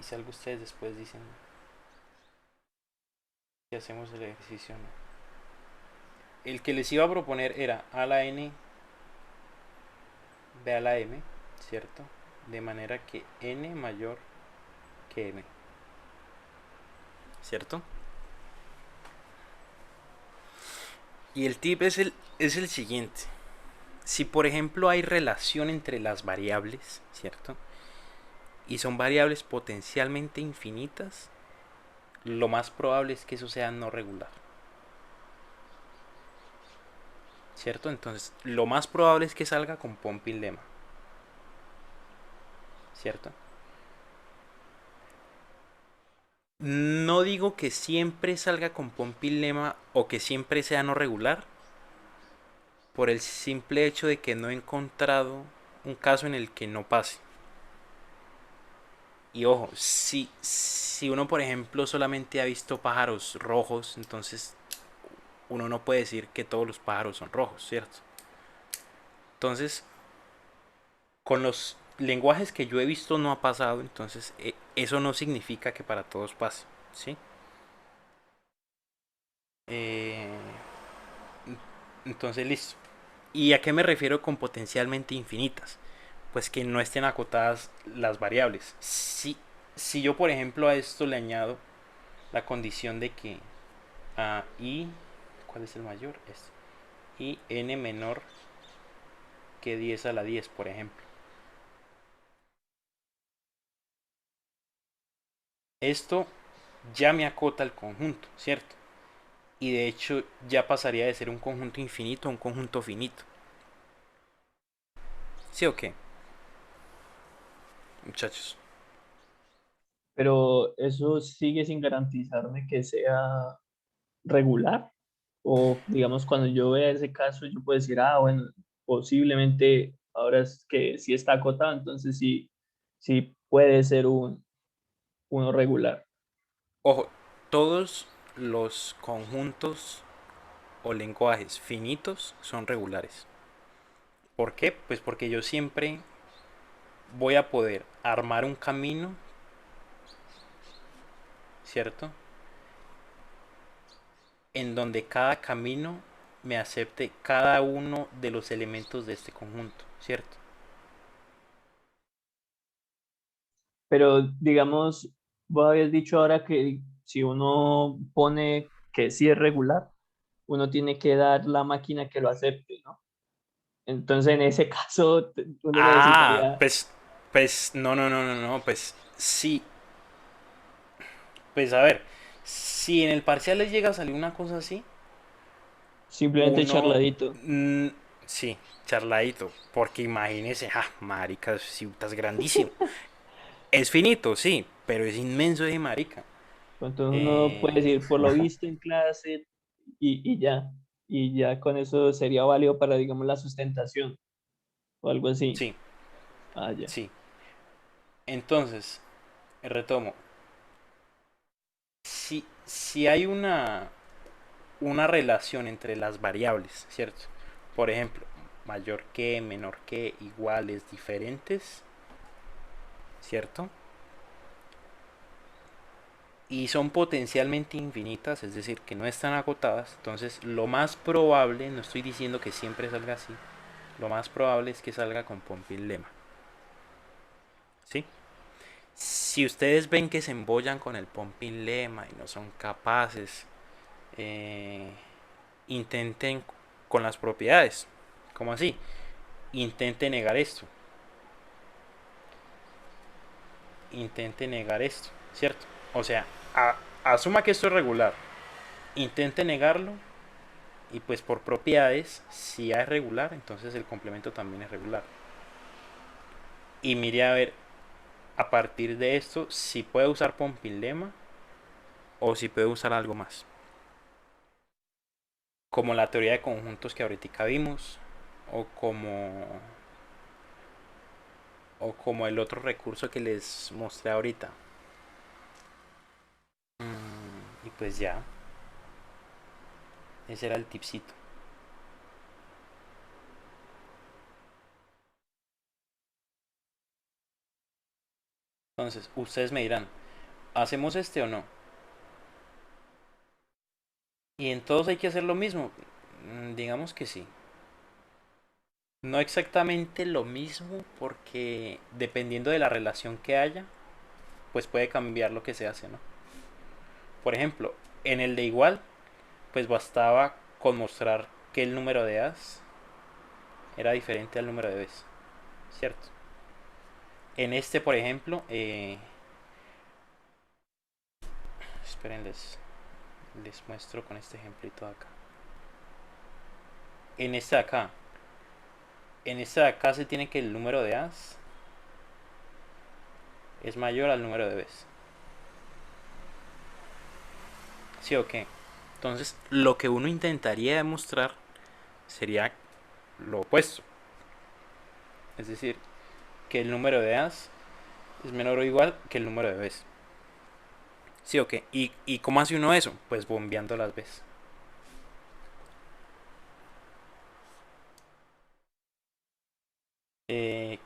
si algo ustedes después dicen que hacemos el ejercicio, ¿no? El que les iba a proponer era A a la N, B a la M, ¿cierto? De manera que N mayor que M, ¿cierto? Y el tip es el siguiente. Si por ejemplo hay relación entre las variables, ¿cierto? Y son variables potencialmente infinitas, lo más probable es que eso sea no regular, ¿cierto? Entonces, lo más probable es que salga con Pompin lema, ¿cierto? No digo que siempre salga con Pompin lema o que siempre sea no regular, por el simple hecho de que no he encontrado un caso en el que no pase. Y ojo, si uno por ejemplo solamente ha visto pájaros rojos, entonces uno no puede decir que todos los pájaros son rojos, ¿cierto? Entonces, con los lenguajes que yo he visto no ha pasado, entonces eso no significa que para todos pase, ¿sí? Eh, entonces, listo. ¿Y a qué me refiero con potencialmente infinitas? Pues que no estén acotadas las variables. Si yo, por ejemplo, a esto le añado la condición de que a i, ¿cuál es el mayor? Este. Y n menor que 10 a la 10, por ejemplo. Esto ya me acota el conjunto, ¿cierto? Y de hecho ya pasaría de ser un conjunto infinito a un conjunto finito. ¿Sí o qué, muchachos? Pero eso sigue sin garantizarme que sea regular. O digamos, cuando yo vea ese caso, yo puedo decir, ah, bueno, posiblemente ahora es que sí está acotado, entonces sí, sí puede ser uno regular. Ojo, todos los conjuntos o lenguajes finitos son regulares. ¿Por qué? Pues porque yo siempre voy a poder armar un camino, ¿cierto? En donde cada camino me acepte cada uno de los elementos de este conjunto, ¿cierto? Pero digamos, vos habías dicho ahora que si uno pone que sí es regular, uno tiene que dar la máquina que lo acepte, ¿no? Entonces, en ese caso, uno Ah, necesitaría pues, no, pues sí, pues a ver, si en el parcial les llega a salir una cosa así, simplemente uno, charladito. mm, sí, charladito, porque imagínese, marica, si es grandísimo, es finito, sí, pero es inmenso de marica. Entonces uno puede Eh, decir, por lo visto en clase y ya. Y ya con eso sería válido para, digamos, la sustentación o algo así. sí, Ah, ya. sí. Entonces, retomo, si hay una relación entre las variables, ¿cierto? Por ejemplo, mayor que, menor que, iguales, diferentes, ¿cierto? Y son potencialmente infinitas, es decir, que no están agotadas, entonces lo más probable, no estoy diciendo que siempre salga así, lo más probable es que salga con Pompil lema, ¿sí? Si ustedes ven que se embollan con el Pompil lema y no son capaces, eh, intenten con las propiedades. ¿Cómo así? Intente negar esto. Intente negar esto, ¿cierto? O sea, asuma que esto es regular. Intente negarlo y pues por propiedades, si A es regular, entonces el complemento también es regular. Y mire a ver a partir de esto si puede usar Pompilema o si puede usar algo más. Como la teoría de conjuntos que ahorita vimos o como el otro recurso que les mostré ahorita. Y pues ya, ese era el tipcito. Entonces, ustedes me dirán, ¿hacemos este o no? Y en todos hay que hacer lo mismo. Digamos que sí. No exactamente lo mismo porque dependiendo de la relación que haya, pues puede cambiar lo que se hace, ¿no? Por ejemplo, en el de igual, pues bastaba con mostrar que el número de As era diferente al número de Bs, ¿cierto? En este, por ejemplo, esperen, les muestro con este ejemplito de acá. En este de acá, se tiene que el número de As es mayor al número de Bs. ¿Sí o qué? Entonces, lo que uno intentaría demostrar sería lo opuesto. Es decir, que el número de As es menor o igual que el número de Bs. ¿Sí o qué? ¿Y cómo hace uno eso? Pues bombeando las Bs.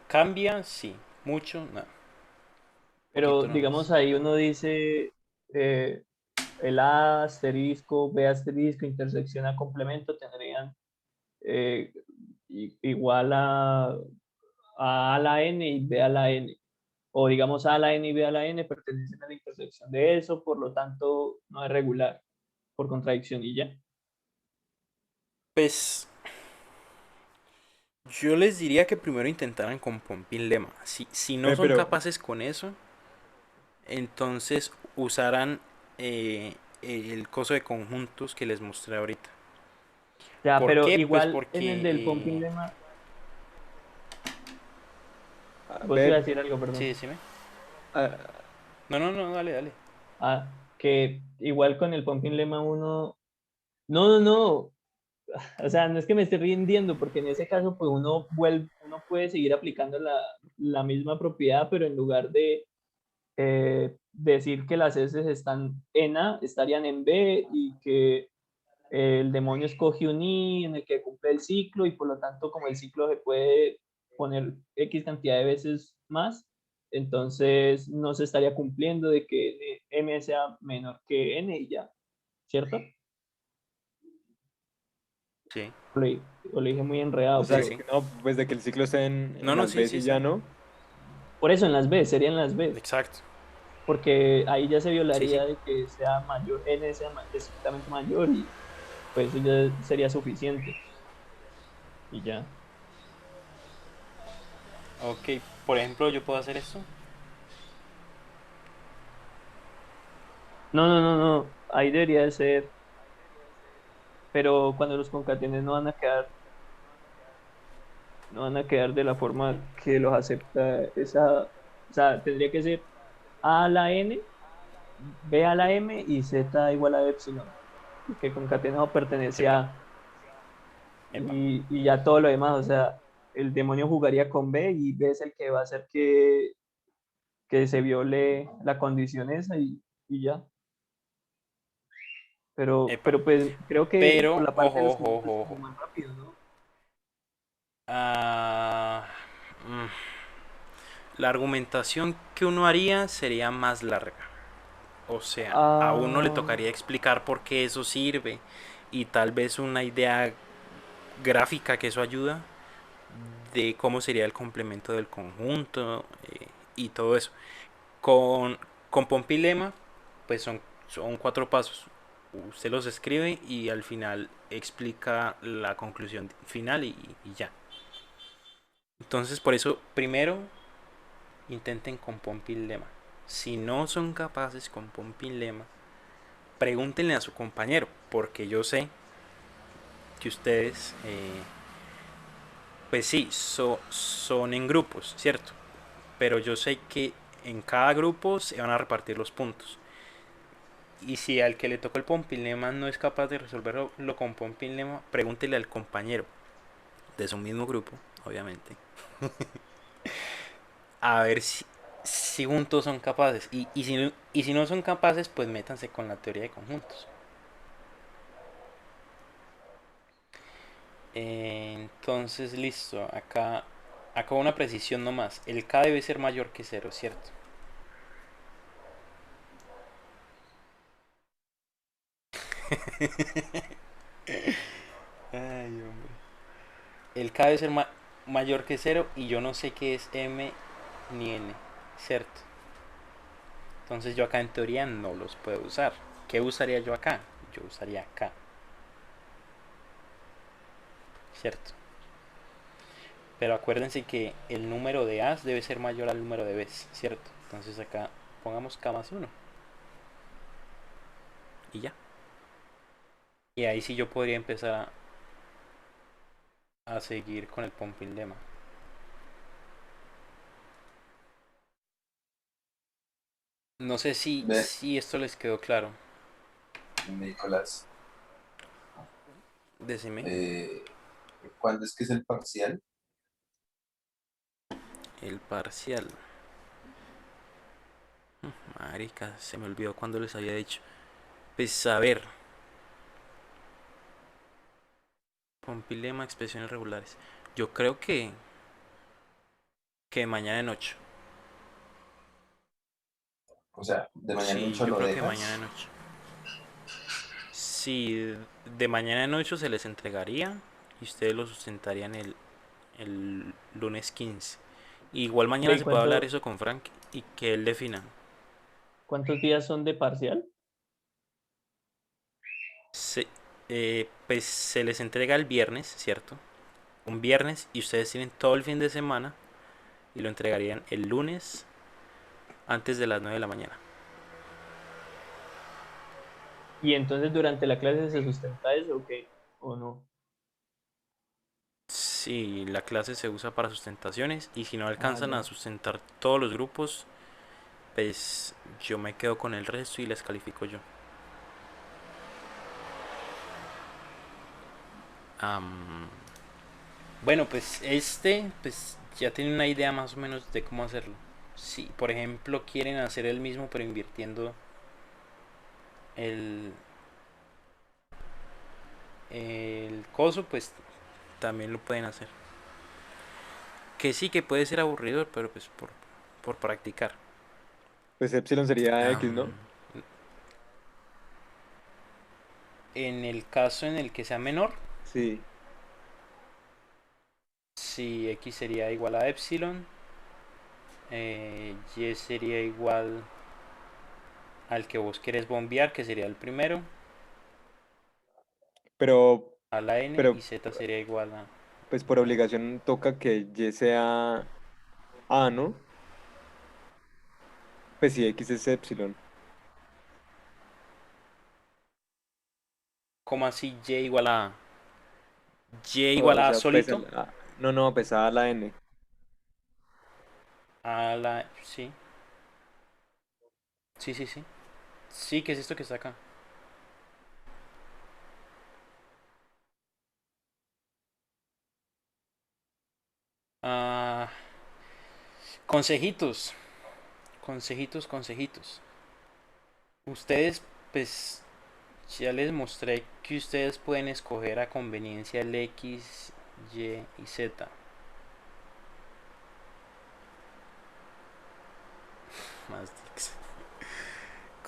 Cambia, sí. Mucho, no. Pero Poquito digamos nomás. ahí uno dice eh, el A asterisco, B asterisco, intersección a complemento tendrían eh, igual a la N y B a la N. O digamos A a la N y B a la N pertenecen a la intersección de eso, por lo tanto no es regular por contradicción y ya. Pues yo les diría que primero intentaran con Pompín Lema. Si no son Pero, capaces con eso, entonces usarán el coso de conjuntos que les mostré ahorita. Ya, ¿Por pero qué? Pues igual en el porque... del pumping lemma, vos ibas a ve, decir algo, sí, perdón. decime. ah, No, no, no, dale, dale. Ah, que igual con el pumping lemma uno. No, no, no. O sea, no es que me esté rindiendo, porque en ese caso, pues uno puede seguir aplicando la misma propiedad, pero en lugar de decir que las S están en A, estarían en B y que el demonio escoge un I en el que cumple el ciclo y por lo tanto, como el ciclo se puede poner X cantidad de veces más, entonces no se estaría cumpliendo de que M sea menor que N y ya, ¿cierto? Sí, O le dije muy o enredado, sí, sea, pero sí. no, pues de que el ciclo esté No, en no, las sí, Bs sí y está ya bien. no. por eso en las B, serían las B, Exacto. porque ahí ya se Sí, sí. violaría de que sea mayor, N sea estrictamente mayor y pues eso ya sería suficiente y ya. Ok, por ejemplo, yo puedo hacer esto. No, no, no, no, ahí debería de ser, pero cuando los concatenes no van a quedar de la forma que los acepta esa, o sea, tendría que ser A a la N, B a la M y Z igual a epsilon, porque concatenado pertenece Epa, a epa. y ya todo lo demás, o sea, el demonio jugaría con B y B es el que va a hacer que se viole la condición esa y ya. Epa. Pero pues creo que por Pero, la parte de ojo, los ojo, conjuntos ojo, es ojo. como más rápido, ¿no? Ah, mm, la argumentación que uno haría sería más larga. O sea, a uno le Ah, tocaría explicar por qué eso sirve y tal vez una idea gráfica que eso ayuda de cómo sería el complemento del conjunto y todo eso. Con, con Pompilema, pues son 4 pasos. Usted los escribe y al final explica la conclusión final y ya. Entonces, por eso, primero intenten con Pompilema. Si no son capaces con Pompilema, pregúntenle a su compañero, porque yo sé que ustedes, pues sí, son en grupos, ¿cierto? Pero yo sé que en cada grupo se van a repartir los puntos. Y si al que le tocó el Pompilema no es capaz de resolverlo con Pompilema, pregúntele al compañero de su mismo grupo, obviamente, a ver si juntos son capaces. Y si no son capaces, pues métanse con la teoría de conjuntos. Entonces, listo. Acá una precisión nomás. El K debe ser mayor que cero, ¿cierto? Ay, hombre. El K debe ser mayor que cero y yo no sé qué es M ni N, ¿cierto? Entonces yo acá en teoría no los puedo usar. ¿Qué usaría yo acá? Yo usaría K, ¿cierto? Pero acuérdense que el número de A's debe ser mayor al número de B's, ¿cierto? Entonces acá pongamos K más 1. Y ya. Y ahí sí yo podría empezar a seguir con el pumping lemma. No sé Ve, si esto les quedó claro. Nicolás, Decime. ¿cuándo es que es el parcial? El parcial. Marica, se me olvidó cuando les había dicho. Pues a ver. Pompilema, expresiones regulares. Yo creo que mañana en 8. O sea, de mañana en Sí, 8 yo lo creo que mañana dejas. en 8. Sí, de mañana en 8 se les entregaría y ustedes lo sustentarían el lunes 15. Igual Ve, mañana ¿y se puede hablar eso con Frank y que él defina. cuántos días son de parcial? Se, pues se les entrega el viernes, ¿cierto? Un viernes y ustedes tienen todo el fin de semana y lo entregarían el lunes antes de las 9 de la mañana. ¿Y entonces durante la clase se sustenta eso o qué? ¿O no? Sí, la clase se usa para sustentaciones y si no Ah, alcanzan a ya. sustentar todos los grupos, pues yo me quedo con el resto y les califico yo. Am, bueno, pues pues ya tienen una idea más o menos de cómo hacerlo. Si, por ejemplo, quieren hacer el mismo pero invirtiendo el, el coso, pues también lo pueden hacer. Que sí, que puede ser aburrido, pero pues por practicar. Pues epsilon sería X, ¿no? Am, en el caso en el que sea menor, Sí. si x sería igual a epsilon, y sería igual al que vos querés bombear, que sería el primero, Pero, a la n, y pero, z sería igual a... pues por obligación toca que Y sea A, ¿no? Pues sí, X es epsilon. ¿Cómo así y igual a... y igual O a sea, pesa solito? no, no, pesada la N. A la... Sí, sí, sí, sí. Sí, ¿qué es esto que está acá? Ah, consejitos, consejitos. Ustedes, pues, ya les mostré que ustedes pueden escoger a conveniencia el X, Y y Z. Más dicks.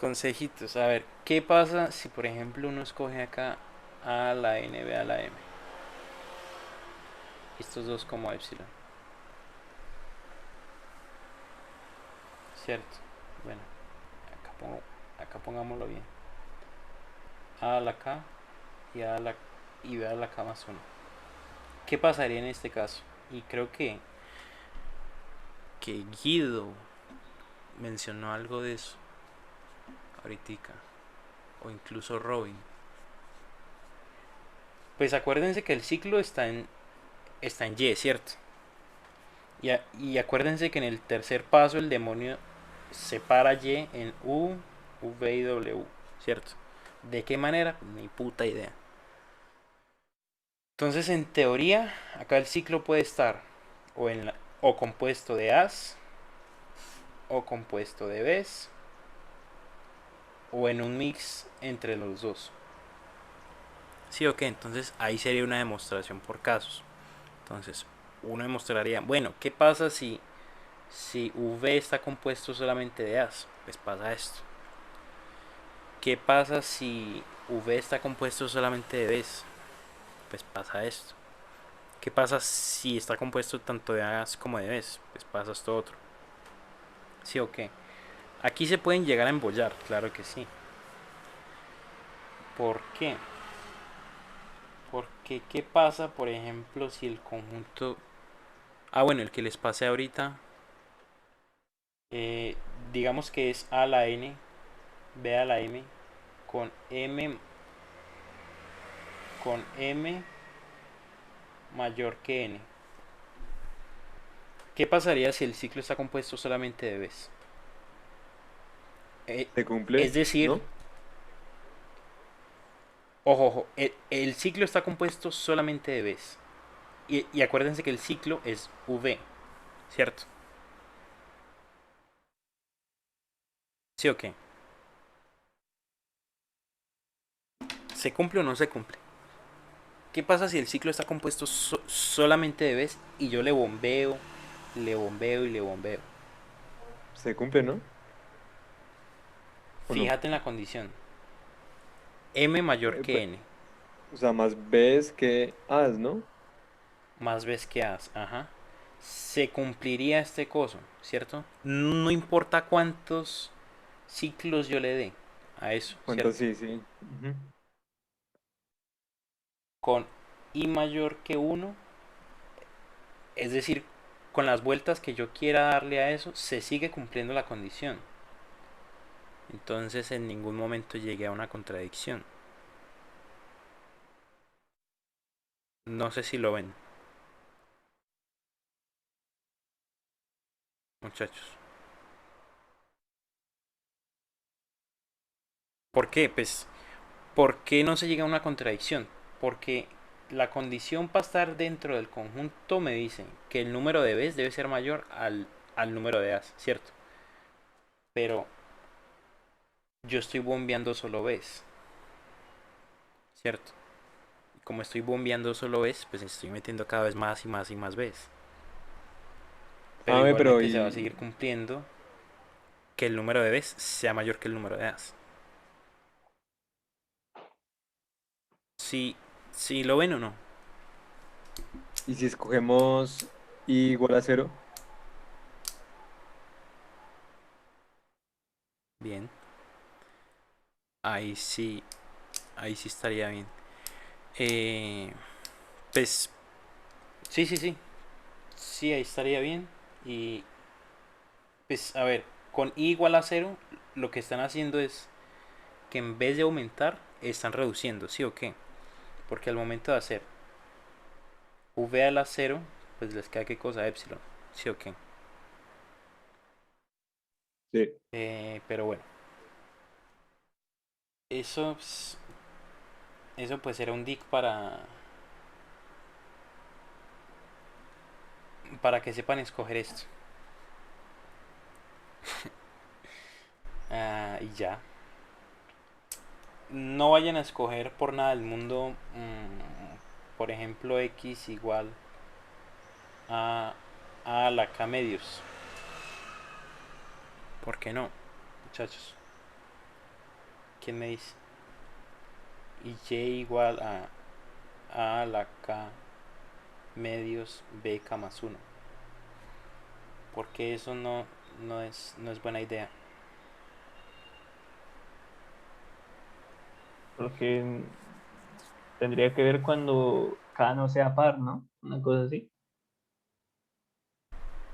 Consejitos. A ver, ¿qué pasa si por ejemplo uno escoge acá a la N, B a la M? Estos dos como epsilon. ¿Cierto? Bueno, acá pongámoslo bien. A a la K y y B a la K más 1. ¿Qué pasaría en este caso? Y creo que Guido mencionó algo de eso ahorita. O incluso Robin. Pues acuérdense que el ciclo está en Y, ¿cierto? Y acuérdense que en el tercer paso el demonio separa Y en U, V y W, ¿cierto? ¿De qué manera? Ni puta idea. Entonces, en teoría, acá el ciclo puede estar o compuesto de A's, o compuesto de B's, o en un mix entre los dos. ¿Sí o qué? Entonces ahí sería una demostración por casos. Entonces, uno demostraría, bueno, ¿qué pasa si V está compuesto solamente de A's? Pues pasa esto. ¿Qué pasa si V está compuesto solamente de B's? Pues pasa esto. ¿Qué pasa si está compuesto tanto de A's como de B's? Pues pasa esto otro. ¿Sí o qué? Aquí se pueden llegar a embollar, claro que sí. ¿Por qué? Porque ¿qué pasa, por ejemplo, si el conjunto Ah, bueno, el que les pasé ahorita, eh, digamos que es A a la N, B a la M, con M mayor que N. ¿Qué pasaría si el ciclo está compuesto solamente de Bs? ¿Se cumple? Es decir, ¿No? ojo, ojo, el ciclo está compuesto solamente de Bs. Y acuérdense que el ciclo es V, ¿cierto? ¿Sí o qué? ¿Se cumple o no se cumple? ¿Qué pasa si el ciclo está compuesto solamente de Bs y yo le bombeo, le bombeo y le bombeo? ¿Se cumple, no? ¿O no? Fíjate en la condición. M mayor que Pues, N. o sea, más Bs que As, ¿no? Más Bs que As. Ajá. Se cumpliría este coso, ¿cierto? No importa cuántos ciclos yo le dé a eso, ¿Cuántos? ¿cierto? Sí, sí. Ujú. Con I mayor que uno, es decir, con las vueltas que yo quiera darle a eso, se sigue cumpliendo la condición. Entonces en ningún momento llegué a una contradicción. No sé si lo ven, muchachos. ¿Por qué? Pues, ¿por qué no se llega a una contradicción? Porque la condición para estar dentro del conjunto me dice que el número de Bs debe ser mayor al número de As, ¿cierto? Pero yo estoy bombeando solo Bs, ¿cierto? Y como estoy bombeando solo Bs, pues estoy metiendo cada vez más y más y más Bs. Pero A ver, pero igualmente se va a y... seguir cumpliendo que el número de Bs sea mayor que el número de As. Si lo ven o no. ¿Y si escogemos I igual a 0? Bien. Ahí sí. Ahí sí estaría bien. Eh, pues sí, sí, sí. Sí, ahí estaría bien. Y pues a ver, con i igual a cero, lo que están haciendo es que en vez de aumentar, están reduciendo, ¿sí o qué? Porque al momento de hacer v a la cero, pues les queda qué cosa, epsilon, ¿sí o qué? Sí. Pero bueno, eso, pues, eso pues era un dick para que sepan escoger esto. Y ya. No vayan a escoger por nada del mundo, por ejemplo, x igual a, a la k medios. ¿Por qué no, muchachos? ¿Quién me dice? Y y igual a la k medios bk más uno. Porque eso no es buena idea. Porque tendría que ver cuando K no sea par, ¿no? Una cosa así.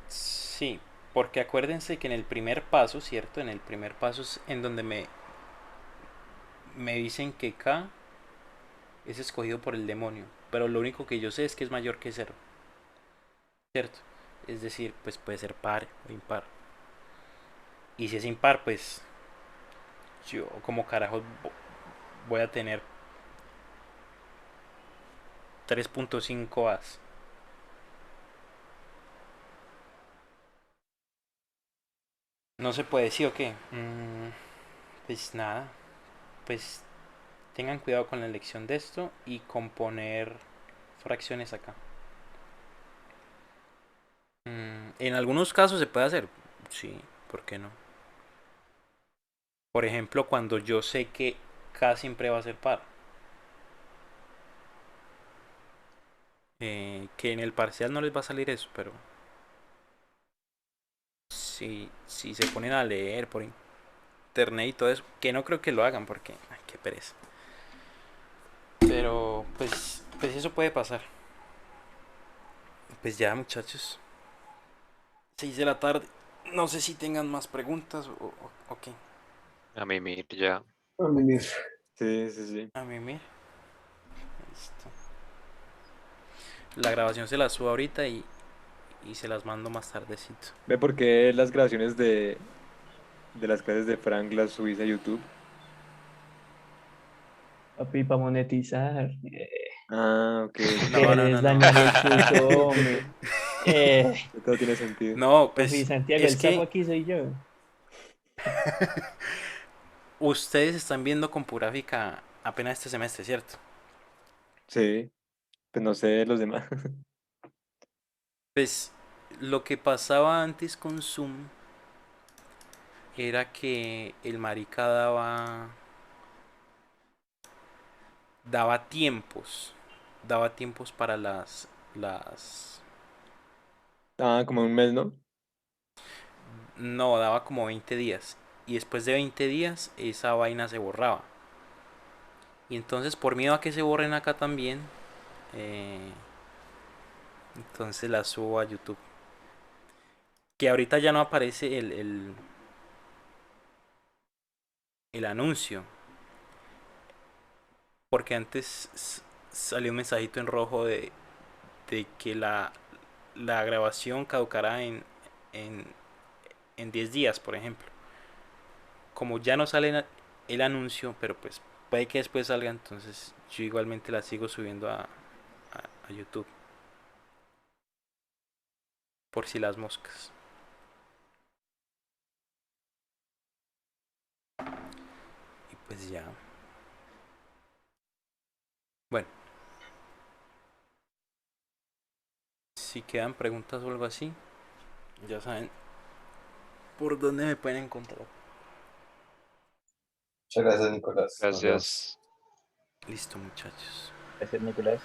Sí, porque acuérdense que en el primer paso, ¿cierto? En el primer paso es en donde me dicen que k es escogido por el demonio. Pero lo único que yo sé es que es mayor que cero, ¿cierto? Es decir, pues puede ser par o impar. Y si es impar, pues yo como carajo voy a tener 3.5 As. No se puede, ¿sí o qué? Pues nada, pues tengan cuidado con la elección de esto y con poner fracciones acá. En algunos casos se puede hacer, sí, ¿por qué no? Por ejemplo, cuando yo sé que K siempre va a ser par. Que en el parcial no les va a salir eso, pero si se ponen a leer por internet y todo eso, que no creo que lo hagan porque, ay, qué pereza. Pero pues eso puede pasar. Pues ya, muchachos, 6 de la tarde. No sé si tengan más preguntas o qué. A mimir ya. A mí Sí, sí, sí. A mí, mira. Listo. La grabación se la subo ahorita y se las mando más tardecito. ¿Ve por qué las grabaciones de las clases de Frank las subís a YouTube? Papi, para monetizar. Ah, ok, ok. No, no, ¿Querés no, no. dañar el chuzo, hombre? Eh, Todo tiene sentido. No, papi, pues Santiago, es el sapo que aquí soy yo. ustedes están viendo Compugráfica apenas este semestre, ¿cierto? Sí, pues no sé los demás. Pues lo que pasaba antes con Zoom era que el marica daba tiempos para las Ah, como un mes, ¿no? no, daba como 20 días y después de 20 días esa vaina se borraba. Y entonces por miedo a que se borren acá también, eh, entonces la subo a YouTube. Que ahorita ya no aparece el anuncio, porque antes salió un mensajito en rojo de que la grabación caducará en, en 10 días, por ejemplo. Como ya no sale el anuncio, pero pues puede que después salga, entonces yo igualmente la sigo subiendo a YouTube, por si las moscas. Y pues ya. Bueno, si quedan preguntas o algo así, ya saben por dónde me pueden encontrar. Muchas gracias, Nicolás. Nos vemos. Gracias. Listo, muchachos. Gracias, Nicolás.